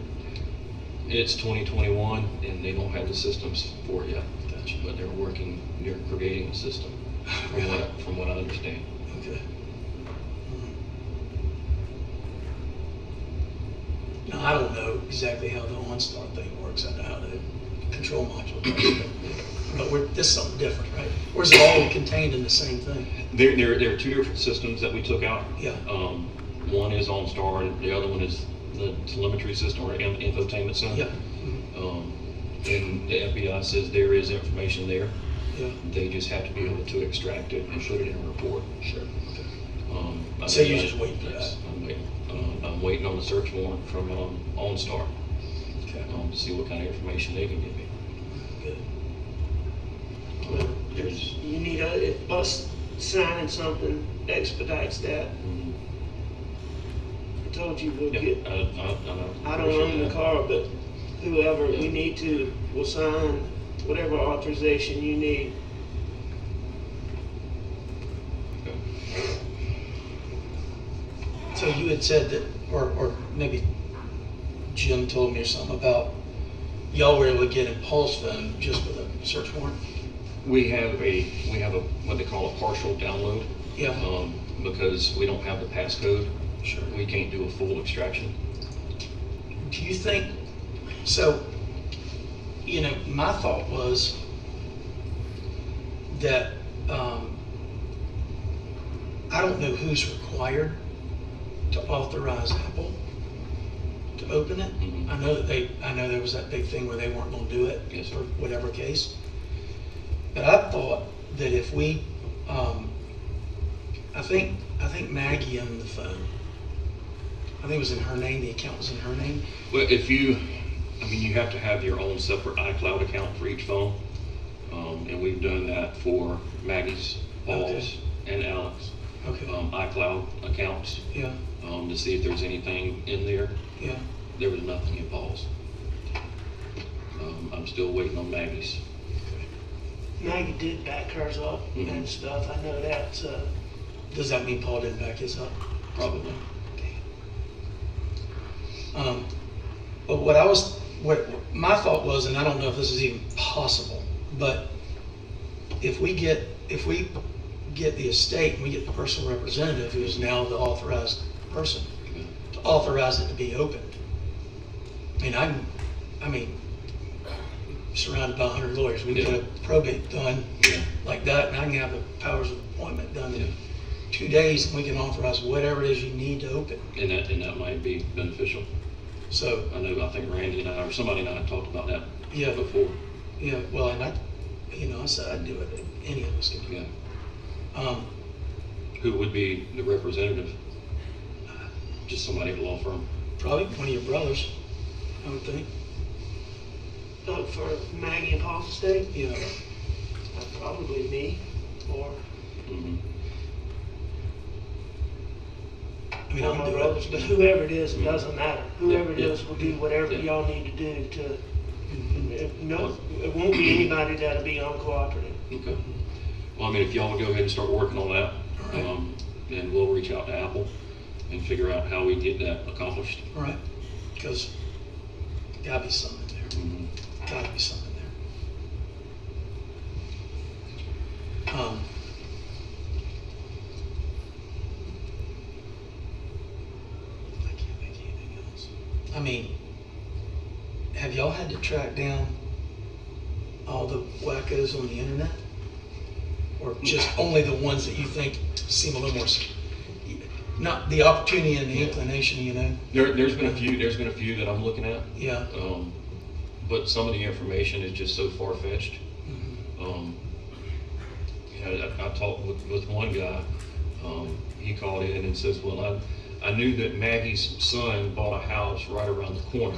It's 2021, and they don't have the systems for it yet. Gotcha. But they're working, they're creating a system, from what I understand. Okay. Now, I don't know exactly how the OnStar thing works. I know how the control module works, but this is something different, right? Or is it all contained in the same thing? There are two different systems that we took out. Yeah. One is OnStar, and the other one is the telemetry system, or infotainment center. Yeah. And the FBI says there is information there. Yeah. They just have to be able to extract it and put it in a report. Sure. Okay. I So know you're that- just waiting for yes, that? I'm waiting. I'm waiting on the search warrant from OnStar Okay. to see what kind of information they can give me. Good. Well, There's, you need if us signing something expedites that. I told you we'll yeah, get, I know. I don't Appreciate own the that. car, but whoever Yeah. we need to will sign whatever authorization you need. Okay. So you had said that, or maybe Jim told me or something about y'all were able to get in Paul's phone just with a search warrant? We have a what they call a partial download. Yeah. Because we don't have the passcode. Sure. We can't do a full extraction. Do you think, so, my thought was that, I don't know who's required to authorize Apple to open it. Mhm. I know there was that big thing where they weren't gonna do it. Yes, sir. For whatever case. But I thought that if we, I think Maggie owned the phone. I think it was in her name, the account was in her name. Well, you have to have your own separate iCloud account for each phone. And we've done that for Maggie's, Paul's, Okay. and Alex. Okay. iCloud accounts, Yeah, to see if there's anything in there. yeah. There was nothing in Paul's. I'm still waiting on Maggie's. Maggie did back hers up Mhm. and stuff. I know that. Does that mean Paul didn't back his up? Probably. But what my thought was, and I don't know if this is even possible, but if we get the estate and we get the personal representative who is now the authorized person to authorize it to be opened. I mean, surrounded by 100 lawyers, we get a probate done Yeah. like that, and I can have the powers of appointment done Yeah. in 2 days, and we can authorize whatever it is you need to open. And that might be beneficial. So, I think Randy and I, or somebody and I talked about that yeah, before. yeah, well, and I said I'd do it, if any of us could do Yeah. it. Who would be the representative? Just somebody at a law firm? Probably one of your brothers, I would think. For Maggie and Paul's estate, Yeah, probably me, or Mhm. I mean, one I'll of my do brothers. it. But whoever it is, it doesn't matter. Whoever it Yeah. is will do whatever Yeah. y'all need to do to. No, it won't be anybody that'll be uncooperative. Okay. Well, if y'all would go ahead and start working on that, All right. then we'll reach out to Apple and figure out how we get that accomplished. All right, because gotta be something there. Mhm. Gotta be something there. I can't think of anything else. I mean, have y'all had to track down all the wackos on the internet? Or just only the ones that you think seem a little more, not the opportunity and the inclination, There's been a few that I'm looking at. Yeah. But some of the information is just so far-fetched. Mhm. I talked with one guy. He called in and says, well, I knew that Maggie's son bought a house right around the corner.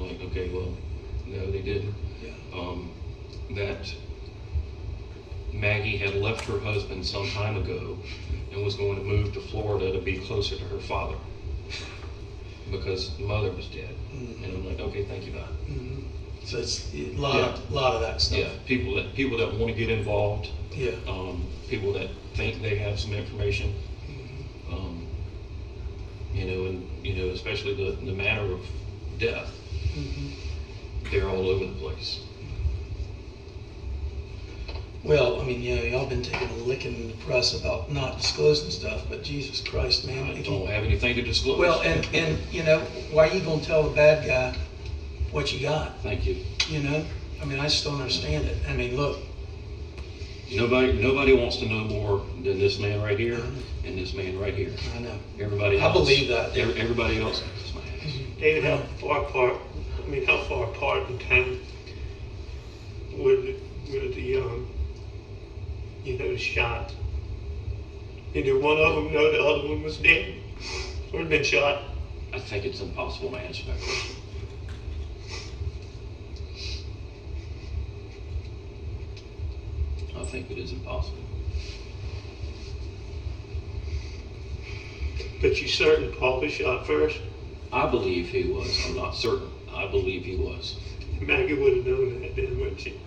like, okay, well, no, they didn't. Yeah. That Maggie had left her husband some time ago and was going to move to Florida to be closer to her father because mother was dead. And I'm like, okay, thank you, God. So it's a lot of that stuff. Yeah, people that want to get involved. Yeah. People that think they have some information. Especially the manner of death. They're all over the place. Well, I mean, y'all been taking a licking in the press about not disclosing stuff, but Jesus Christ, man. I don't have anything to disclose. Well, and why are you gonna tell the bad guy what you got? Thank you. I mean, I just don't understand it. I mean, look. Nobody wants to know more than this man right here and this man right here. I know. Everybody I else. believe that. Everybody else is my ass. David, how far apart in time were the shot? And did one of them know the other one was dead or had been shot? I think it's impossible to answer that question. I think it is impossible. But you certain Paul was shot first? I believe he was. I'm not certain. I believe he was. Maggie would have known that then, wouldn't she?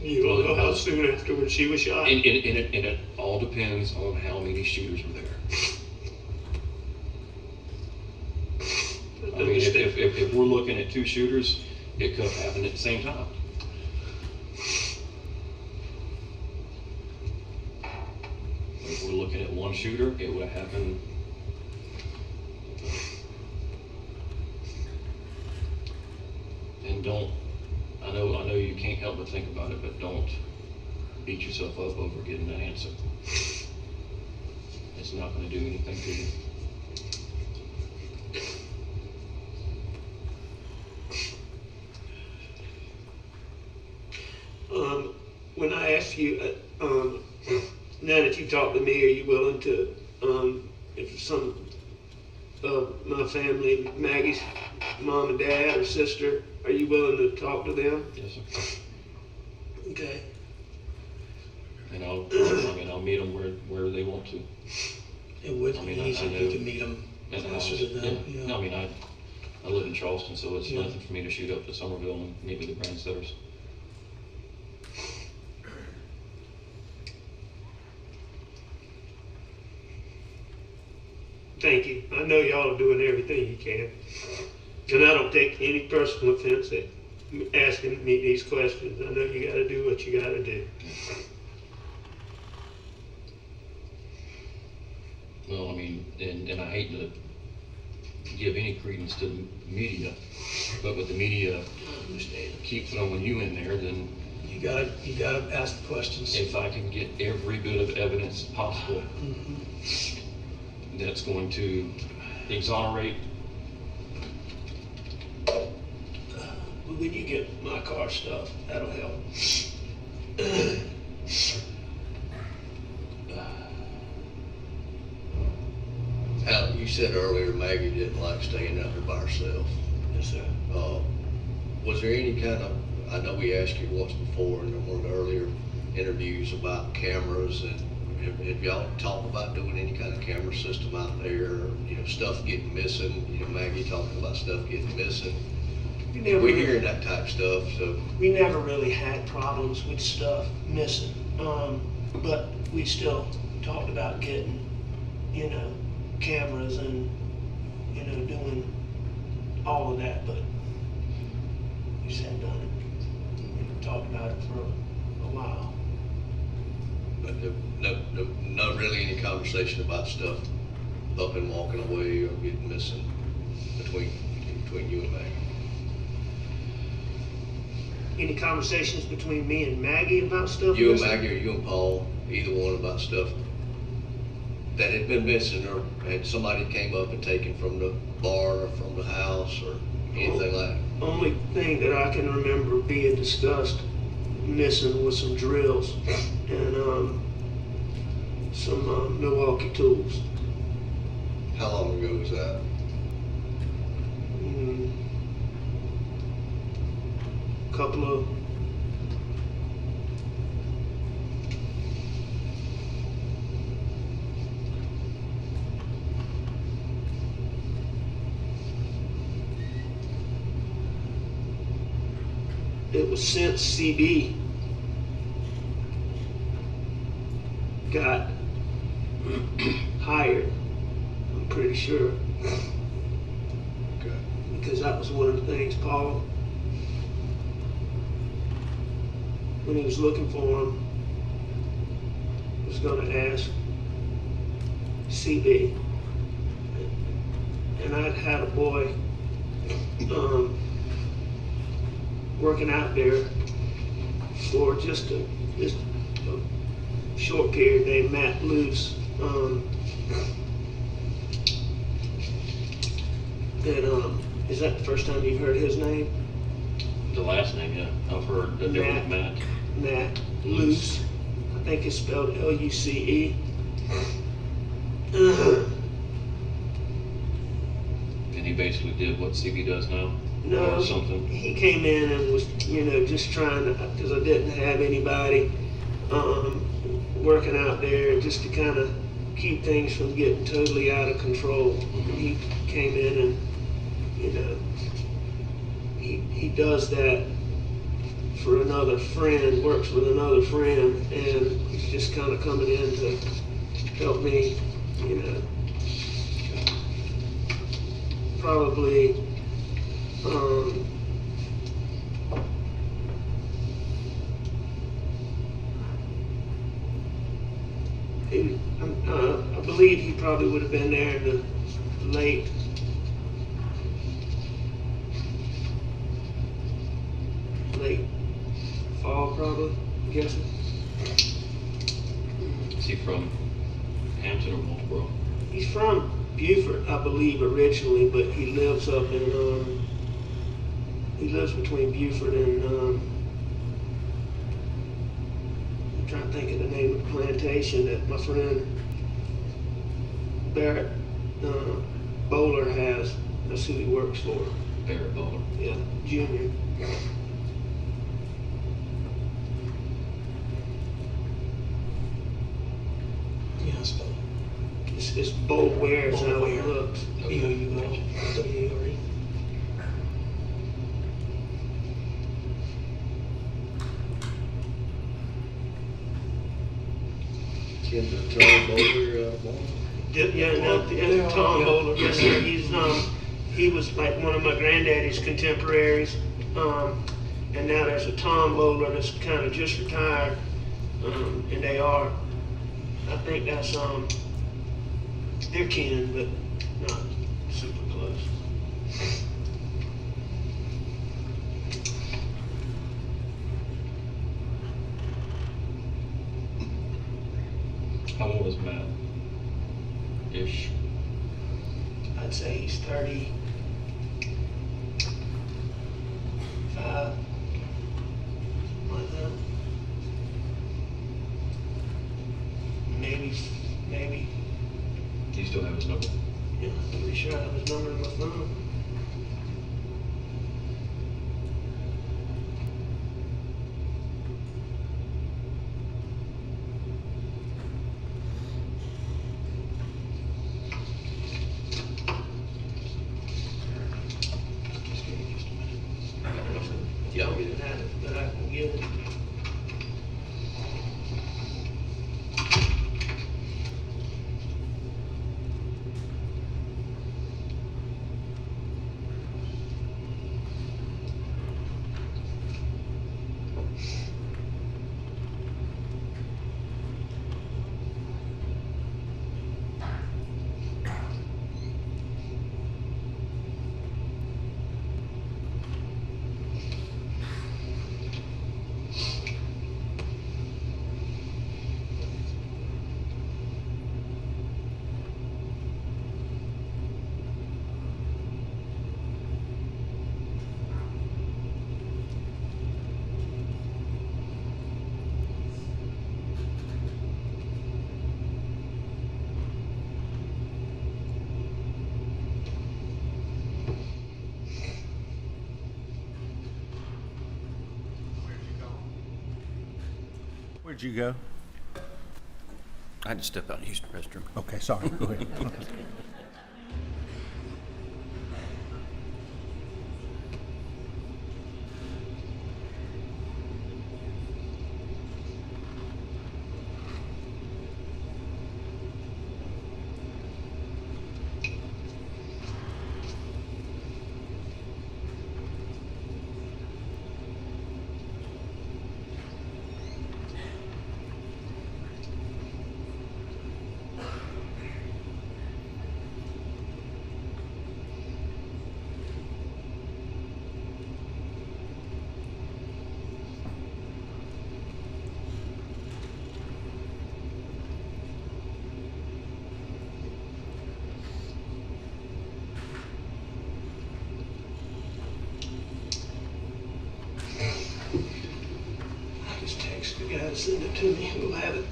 You don't know how soon afterwards she was shot? And it all depends on how many shooters were there. I mean, if we're looking at two shooters, it could have happened at the same time. If we're looking at one shooter, it would have happened. And I know you can't help but think about it, but don't beat yourself up over getting an answer. It's not going to do anything to you. When I asked you, now that you talked to me, are you willing to, if some of my family, Maggie's mom and dad or sister, are you willing to talk to them? Yes, sir. Okay. And I'll meet them where they want to. It would I be mean, I easy if know- you could meet them And closer to them. yeah. I mean, I live in Charleston, so it's Yeah. nothing for me to shoot up to Somerville and meet with the Brandsetters. Thank you. I know y'all are doing everything you can. And I don't take any personal offense at asking me these questions. I know you gotta do what you gotta do. Well, I mean, and I hate to give any credence to the media, but with the media keep throwing you in there, then You gotta ask the questions. if I can get every bit of evidence possible that's going to exonerate. But when you get my car stuff, that'll help. Al, you said earlier Maggie didn't like staying out there by herself. Yes, sir. Was there any kind of, I know we asked you once before in one of the earlier interviews about cameras, and have y'all talked about doing any kind of camera system out there, or, stuff getting missing? Maggie talking about stuff getting missing. We're hearing that type stuff, so. We never really had problems with stuff missing, but we still talked about getting, cameras and, doing all of that, but we just hadn't done it. We talked about it for a while. But not really any conversation about stuff up and walking away or getting missing between you and Maggie. Any conversations between me and Maggie about stuff? You and missing? Maggie, or you and Paul, either one, about stuff that had been missing, or had somebody came up and taken from the bar or from the house or anything like that? Only thing that I can remember being discussed missing was some drills and some Milwaukee tools. How long ago was that? couple of it was since CB got hired, I'm pretty sure. Okay. Because that was one of the things Paul, when he was looking for him, was gonna ask CB. And I'd had a boy working out there for just a short period named Matt Luce. Is that the first time you've heard his name? The last name, yeah. I've heard that there was Matt. Matt Luce. I think it's spelled Luce. And he basically did what CB does now? No, Or something? he came in and was, just trying to, because I didn't have anybody working out there, just to kind of keep things from getting totally out of control. He came in and, he does that for another friend, works with another friend, and he's just kind of coming in to help me, probably, I believe he probably would have been there in the late fall, probably, I'm guessing. Is he from Hampton or Marlboro? He's from Beaufort, I believe, originally, but he lives up in, he lives between Beaufort and, I'm trying to think of the name of the plantation that my friend Barrett Bowler has. That's who he works for. Barrett Bowler. Yeah, Junior. Yeah, I spell It's Bowler is how it looks. B-O-U-L-W-A-R-E. Ken, Charlie Bowler, born? Yeah, Tom Bowler. Yes, sir. He was like one of my granddaddy's contemporaries. And now there's a Tom Bowler that's kind of just retired. And they are, I think that's, they're kin, but not super close. How old is Matt? Ish. I'd say he's 35, like that. Maybe. Do you still have his number? Yeah, I'm pretty sure I have his number in my phone. Just give me just a minute. Yeah. I don't have it, but I can get it. Where'd you go? I had to step out and use the restroom. Okay, sorry, go ahead. I just text the guy to send it to me. We'll have it.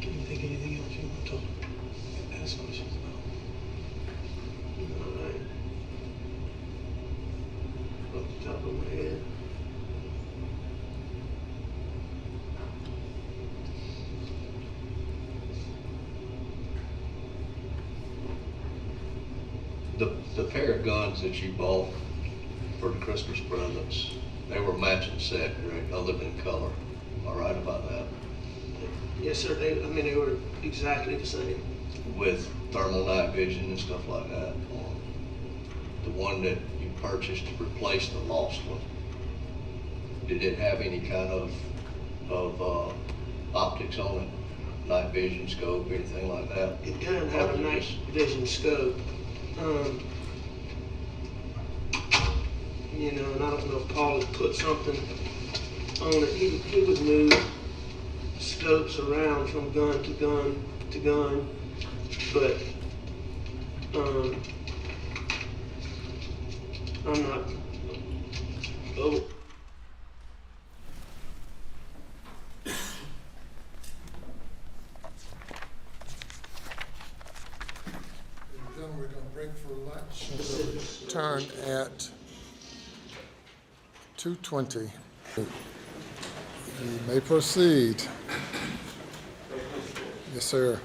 Can you think of anything else you want to talk, ask questions about? Alright. Off the top of my head. The pair of guns that you bought for the Christmas presents, they were matching set, correct, other than color. Am I right about that? Yes, sir. They were exactly the same. With thermal night vision and stuff like that. The one that you purchased to replace the lost one, did it have any kind of optics on it? Night vision, scope, anything like that? It doesn't have a night vision scope. You know, and I don't know if Paul had put something on it. He would move scopes around from gun to gun to gun, but I'm not. Oh. Then we're gonna break for lunch. Turn at 2:20. You may proceed. Yes, sir.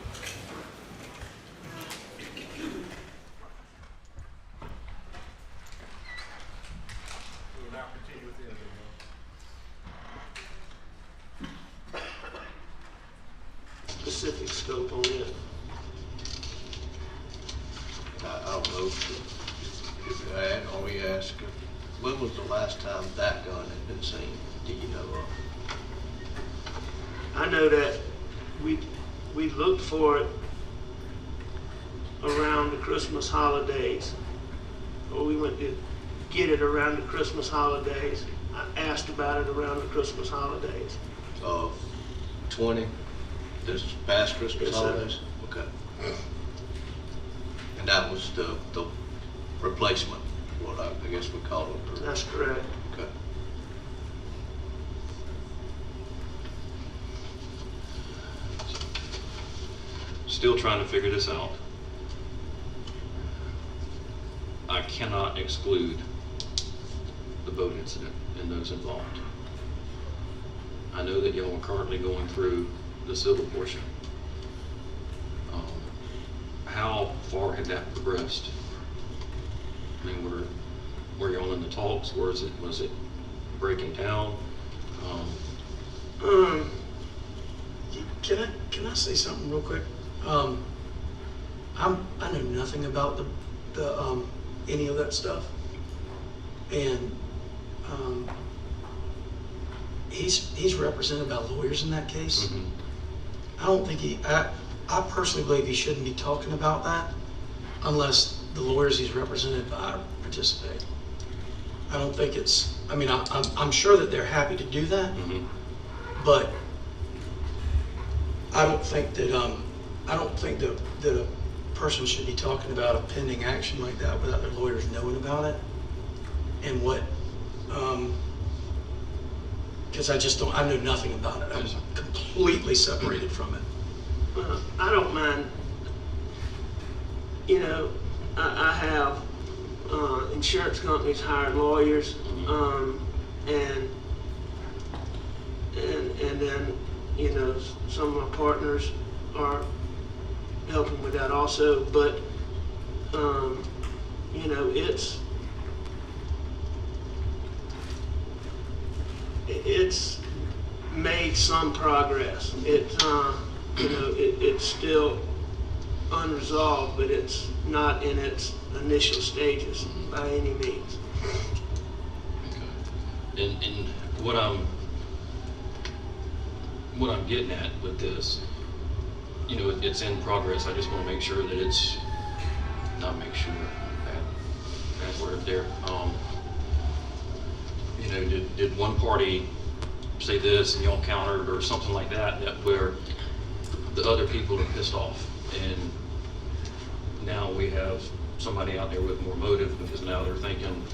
Specific scope on it. I don't know if you had, or we asked, when was the last time that gun had been seen? Do you know of? I know that we looked for it around the Christmas holidays, or we went to get it around the Christmas holidays. I asked about it around the Christmas holidays. Of 20, this past Christmas Yes, sir. holidays? Okay. And that was the replacement, what I guess we call it. or- That's correct. Okay. Still trying to figure this out. I cannot exclude the boat incident and those involved. I know that y'all are currently going through the civil portion. How far had that progressed? I mean, were y'all in the talks? Was it breaking down? Can I say something real quick? I know nothing about the any of that stuff, and he's represented by lawyers in that case. Mhm. I don't think I personally believe he shouldn't be talking about that unless the lawyers he's represented by participate. I don't think it's. I mean, I'm sure that they're happy to do that, Mhm. but I don't think that person should be talking about a pending action like that without their lawyers knowing about it. And what, because I know nothing about it. I was completely separated from it. I don't mind, you know, I have insurance companies hired lawyers, and then, you know, some of my partners are helping with that also, but, you know, it's made some progress. You know, it's still unresolved, but it's not in its initial stages by any means. Okay. And what I'm getting at with this, you know, it's in progress. I just want to make sure that it's not make sure. Bad word there. You know, did one party say this and y'all countered or something like that where the other people are pissed off, and now we have somebody out there with more motive because now they're thinking,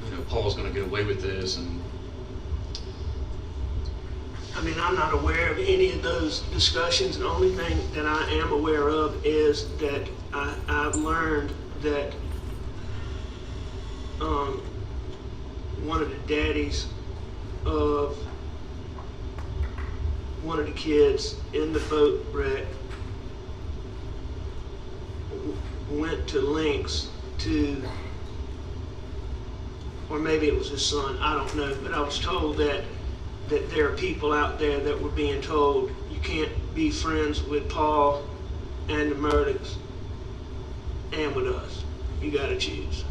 you know, Paul's going to get away with this. And I mean, I'm not aware of any of those discussions. The only thing that I am aware of is that I've learned that one of the daddies of one of the kids in the boat wreck went to lengths to, or maybe it was his son, I don't know, but I was told that there are people out there that were being told you can't be friends with Paul and the Murdaughs and with us. You gotta choose.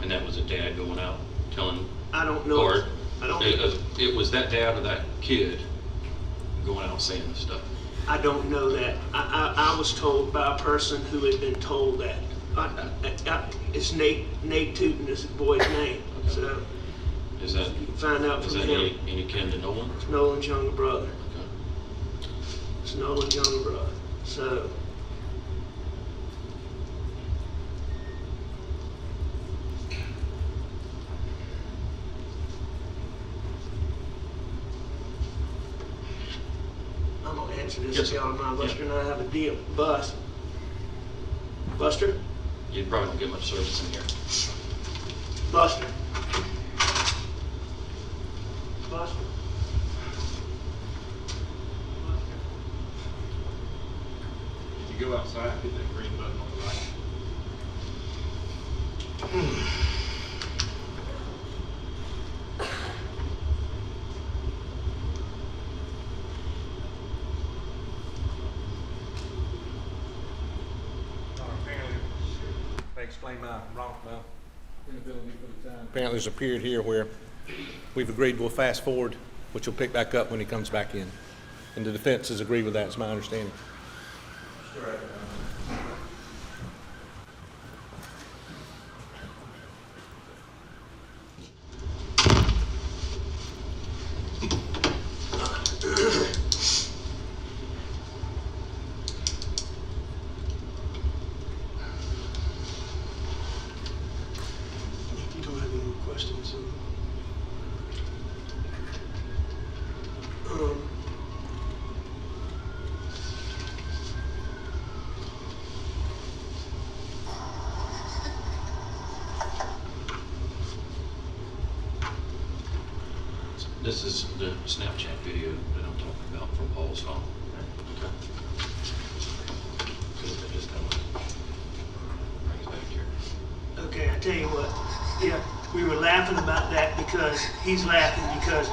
And that was a dad going out telling. I don't know. Or I don't. it was that dad or that kid going out saying this stuff. I don't know that. I was told by a person who had been told that. It's Nate Tootin is the boy's name. Okay. So Is that you can find out is from that him. any kin to Nolan? It's Nolan's younger brother. Okay. It's Nolan's younger brother. So I'm gonna answer this Yes, if y'all don't mind. yeah. Buster and I have a deal. Buster? You probably don't get much service in here. Buster. Buster. If you go outside, hit that green button on the right. Explain my inability for the time. Apparently there's a period here where we've agreed we'll fast forward, which will pick back up when he comes back in. And the defense has agreed with that, it's my understanding. If you don't have any more questions, This is the Snapchat video that I'm talking about from Paul's phone. Okay. So that just kind of brings back here. okay, I tell you what, yeah, we were laughing about that because he's laughing because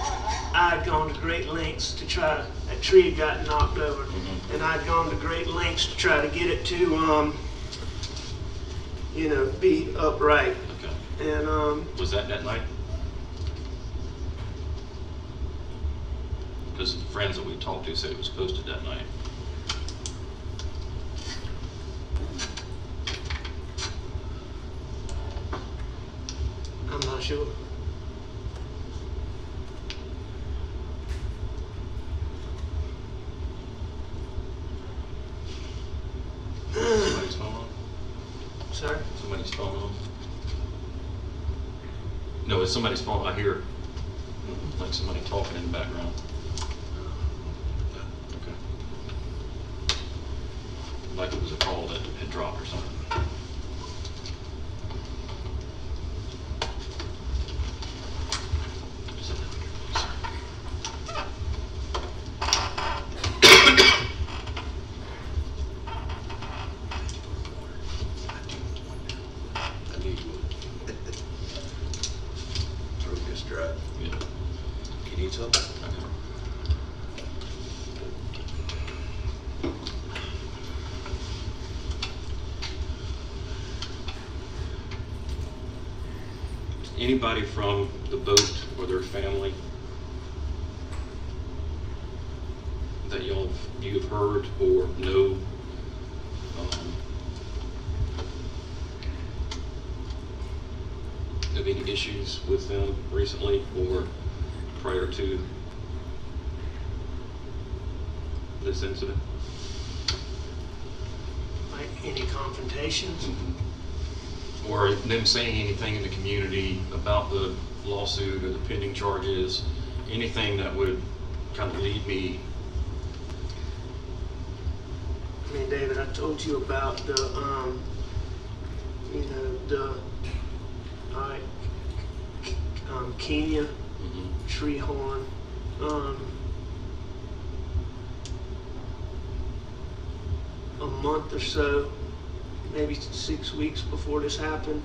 I'd gone to great lengths to try to, that tree had gotten knocked over, and I'd gone to great lengths to try to get it to, you know, be upright. Okay. And, Was that night? Because the friends that we talked to said it was posted that night. I'm not sure. Sir? Somebody's phone on? No, it's somebody's phone. I hear like somebody talking in the background. Okay. Like it was a call that had dropped or something. I knew you would. Throat just dry. Yeah. Can you eat some? Anybody from the boat or their family that you've heard or know of any issues with them recently or prior to this incident? Like any confrontations? Or them saying anything in the community about the lawsuit or the pending charges, anything that would kind of lead me? I mean, David, I told you about the, Kenya, Treehorn, a month or so, maybe 6 weeks before this happened,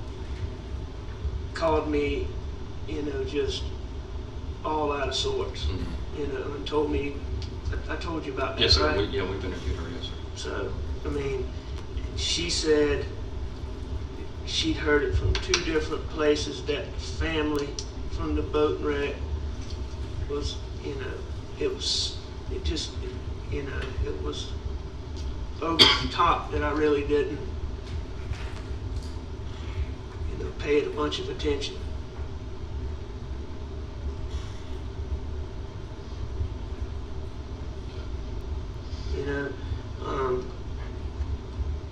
called me, just all out of sorts, and told me, I told you about that, Yes, sir. right? We've interviewed her, yes, sir. So, I mean, she said she'd heard it from 2 different places that the family from the boat wreck was, it was over the top that I really didn't, pay it a bunch of attention. And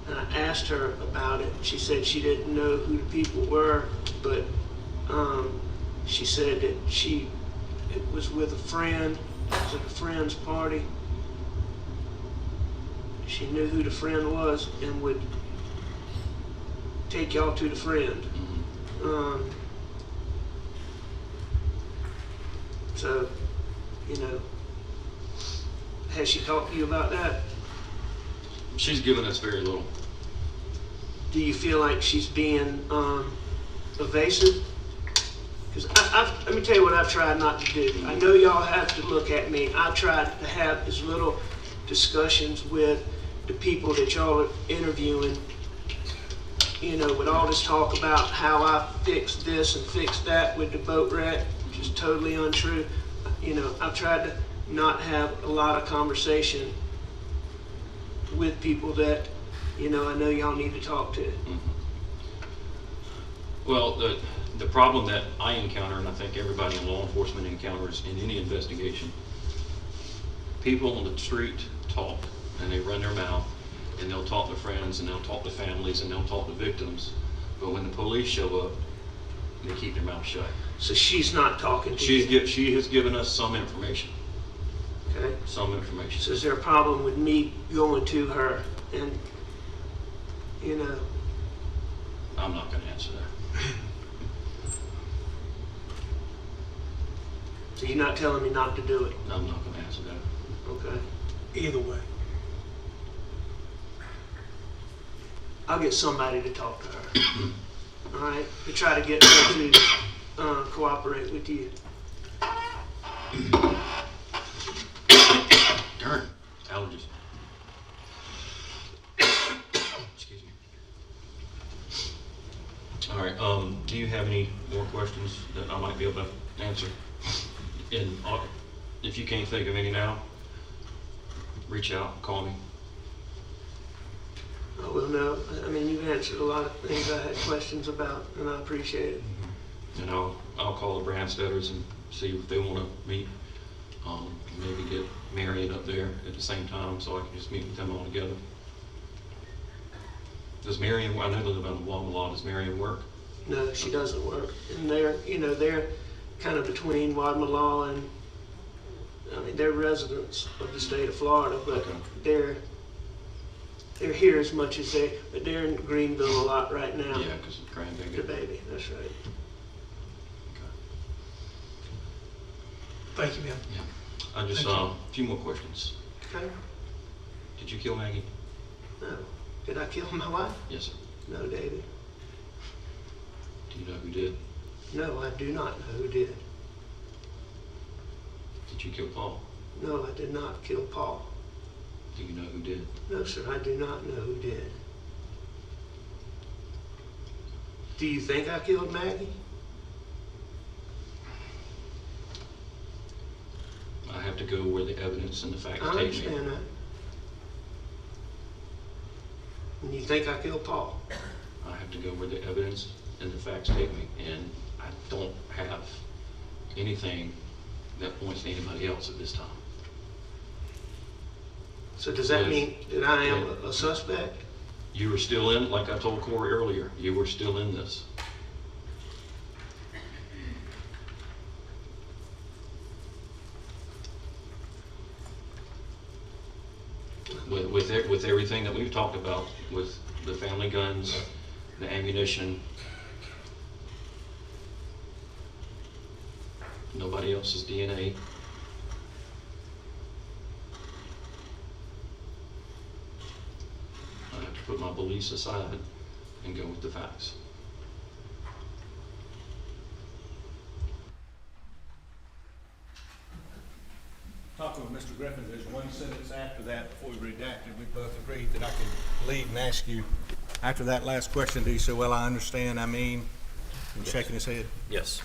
I asked her about it. She said she didn't know who the people were, but she said that it was with a friend. It was at a friend's party. She knew who the friend was and would take y'all to the friend. So, has she talked to you about that? She's given us very little. Do you feel like she's being evasive? Because let me tell you what I've tried not to do. I know y'all have to look at me. I've tried to have as little discussions with the people that y'all are interviewing, with all this talk about how I fixed this and fixed that with the boat wreck, which is totally untrue. I've tried to not have a lot of conversation with people that, I know y'all need to talk to. Well, the problem that I encounter, and I think everybody in law enforcement encounters in any investigation, people on the street talk and they run their mouth and they'll talk to friends and they'll talk to families and they'll talk to victims, but when the police show up, they keep their mouth shut. So she's not talking to you? She has given us some information. Okay. Some information. So is there a problem with me going to her and, I'm not going to answer that. So you're not telling me not to do it? I'm not going to answer that. Okay. Either way. I'll get somebody to talk to her. All right? To try to get her to cooperate with you. Darn, allergies. Excuse me. All right, do you have any more questions that I might be able to answer? And if you can't think of any now, reach out, call me. I will know. I mean, you've answered a lot of things I had questions about, and I appreciate it. And I'll call the Bransteaders and see if they want to meet. Maybe get Marion up there at the same time so I can just meet with them all together. Does Marion, I know they live on the Walmart lot, does Marion work? No, she doesn't work. And they're kind of between Wadmalaw and, I mean, they're residents of the state of Florida, but Okay. they're here as much as but they're in Greenville a lot right now. Yeah, because of The grandbaby. baby, that's right. Okay. Thank you, ma'am. Yeah. I just, Thank you. a few more questions. Okay? Did you kill Maggie? No. Did I kill my wife? Yes, sir. No, David. Do you know who did? No, I do not know who did. Did you kill Paul? No, I did not kill Paul. Do you know who did? No, sir, I do not know who did. Do you think I killed Maggie? I have to go where the evidence and the facts I take me. understand that. And you think I killed Paul? I have to go where the evidence and the facts take me, and I don't have anything that points to anybody else at this time. So does that Yes. mean that I am a suspect? You were still in, like I told Corey earlier, you were still in this. With everything that we've talked about, with the family guns, the ammunition, nobody else's DNA. I have to put my beliefs aside and go with the facts. Talking with Mr. Griffin, there's one sentence after that, before we redacted, we both agreed that I could lead and ask you, after that last question, do you say, well, I understand, I mean, and shaking his head? Yes.